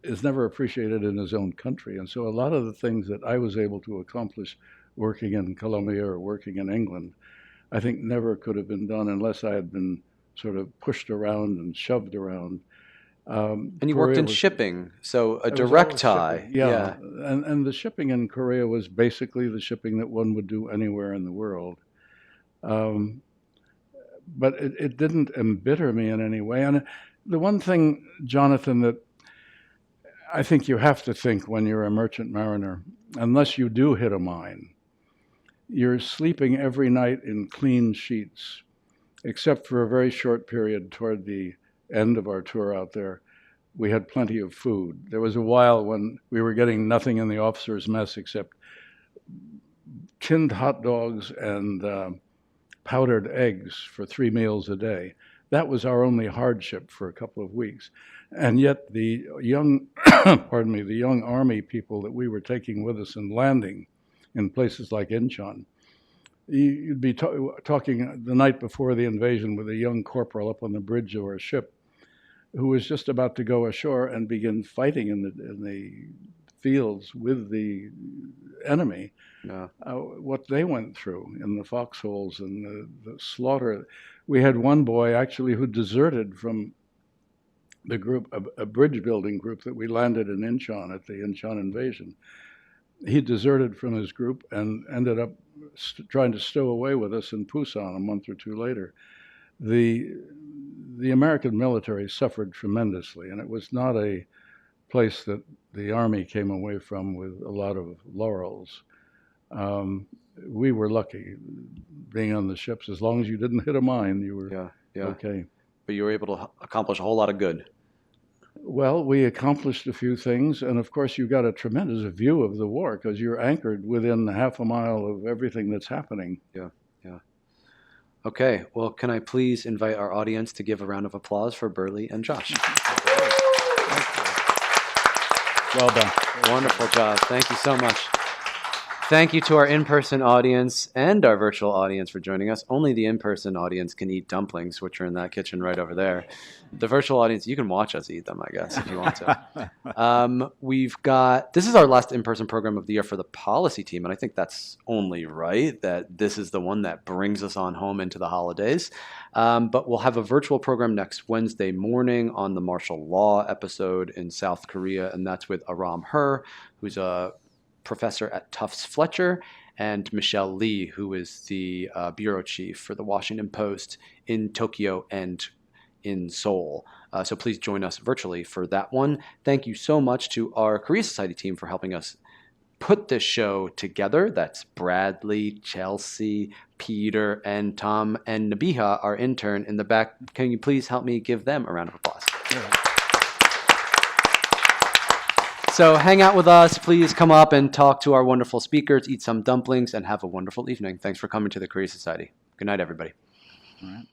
is never appreciated in his own country. And so a lot of the things that I was able to accomplish working in Colombia or working in England, I think never could have been done unless I had been sort of pushed around and shoved around. And you worked in shipping, so a It was direct always tie. shipping, yeah. And the shipping in Korea was basically the shipping that one would do anywhere in the world. But it didn't embitter me in any way. And the one thing, Jonathan, that I think you have to think when you're a merchant mariner, unless you do hit a mine, you're sleeping every night in clean sheets, except for a very short period toward the end of our tour out there. We had plenty of food. There was a while when we were getting nothing in the officer's mess except tinned hot dogs and powdered eggs for 3 meals a day. That was our only hardship for a couple of weeks. And yet the young, pardon me, the young army people that we were taking with us and landing in places like Incheon, you'd be talking the night before the invasion with a young corporal up on the bridge of our ship who was just about to go ashore and begin fighting in the fields with the enemy. Yeah. What they went through in the foxholes and the slaughter. We had one boy actually who deserted from the group, a bridge building group that we landed in Incheon at the Incheon invasion. He deserted from his group and ended up trying to stow away with us in Busan a month or two later. The American military suffered tremendously, and it was not a place that the Army came away from with a lot of laurels. We were lucky being on the ships. As long as you didn't hit a mine, you were okay. But you were able to accomplish a whole lot of good. Well, we accomplished a few things, and of course you got a tremendous view of the war because you're anchored within half a mile of everything that's happening. Yeah. Okay, well, can I please invite our audience to give a round of applause for Burley and Josh? Well done. Wonderful job. Thank you so much. Thank you to our in-person audience and our virtual audience for joining us. Only the in-person audience can eat dumplings, which are in that kitchen right over there. The virtual audience, you can watch us eat them, I guess, if you want to. This is our last in-person program of the year for the policy team, and I think that's only right, that this is the one that brings us on home into the holidays. But we'll have a virtual program next Wednesday morning on the martial law episode in South Korea, and that's with Aram Her, who's a professor at Tufts Fletcher, and Michelle Lee, who is the bureau chief for the Washington Post in Tokyo and in Seoul. So please join us virtually for that one. Thank you so much to our Korea Society team for helping us put this show together. That's Bradley, Chelsea, Peter, and Tom, and Nabiha, our intern in the back. Can you please help me give them a round of applause? Yeah. So hang out with us. Please come up and talk to our wonderful speakers, eat some dumplings, and have a wonderful evening. Thanks for coming to the Korea Society. Good night, everybody. All right.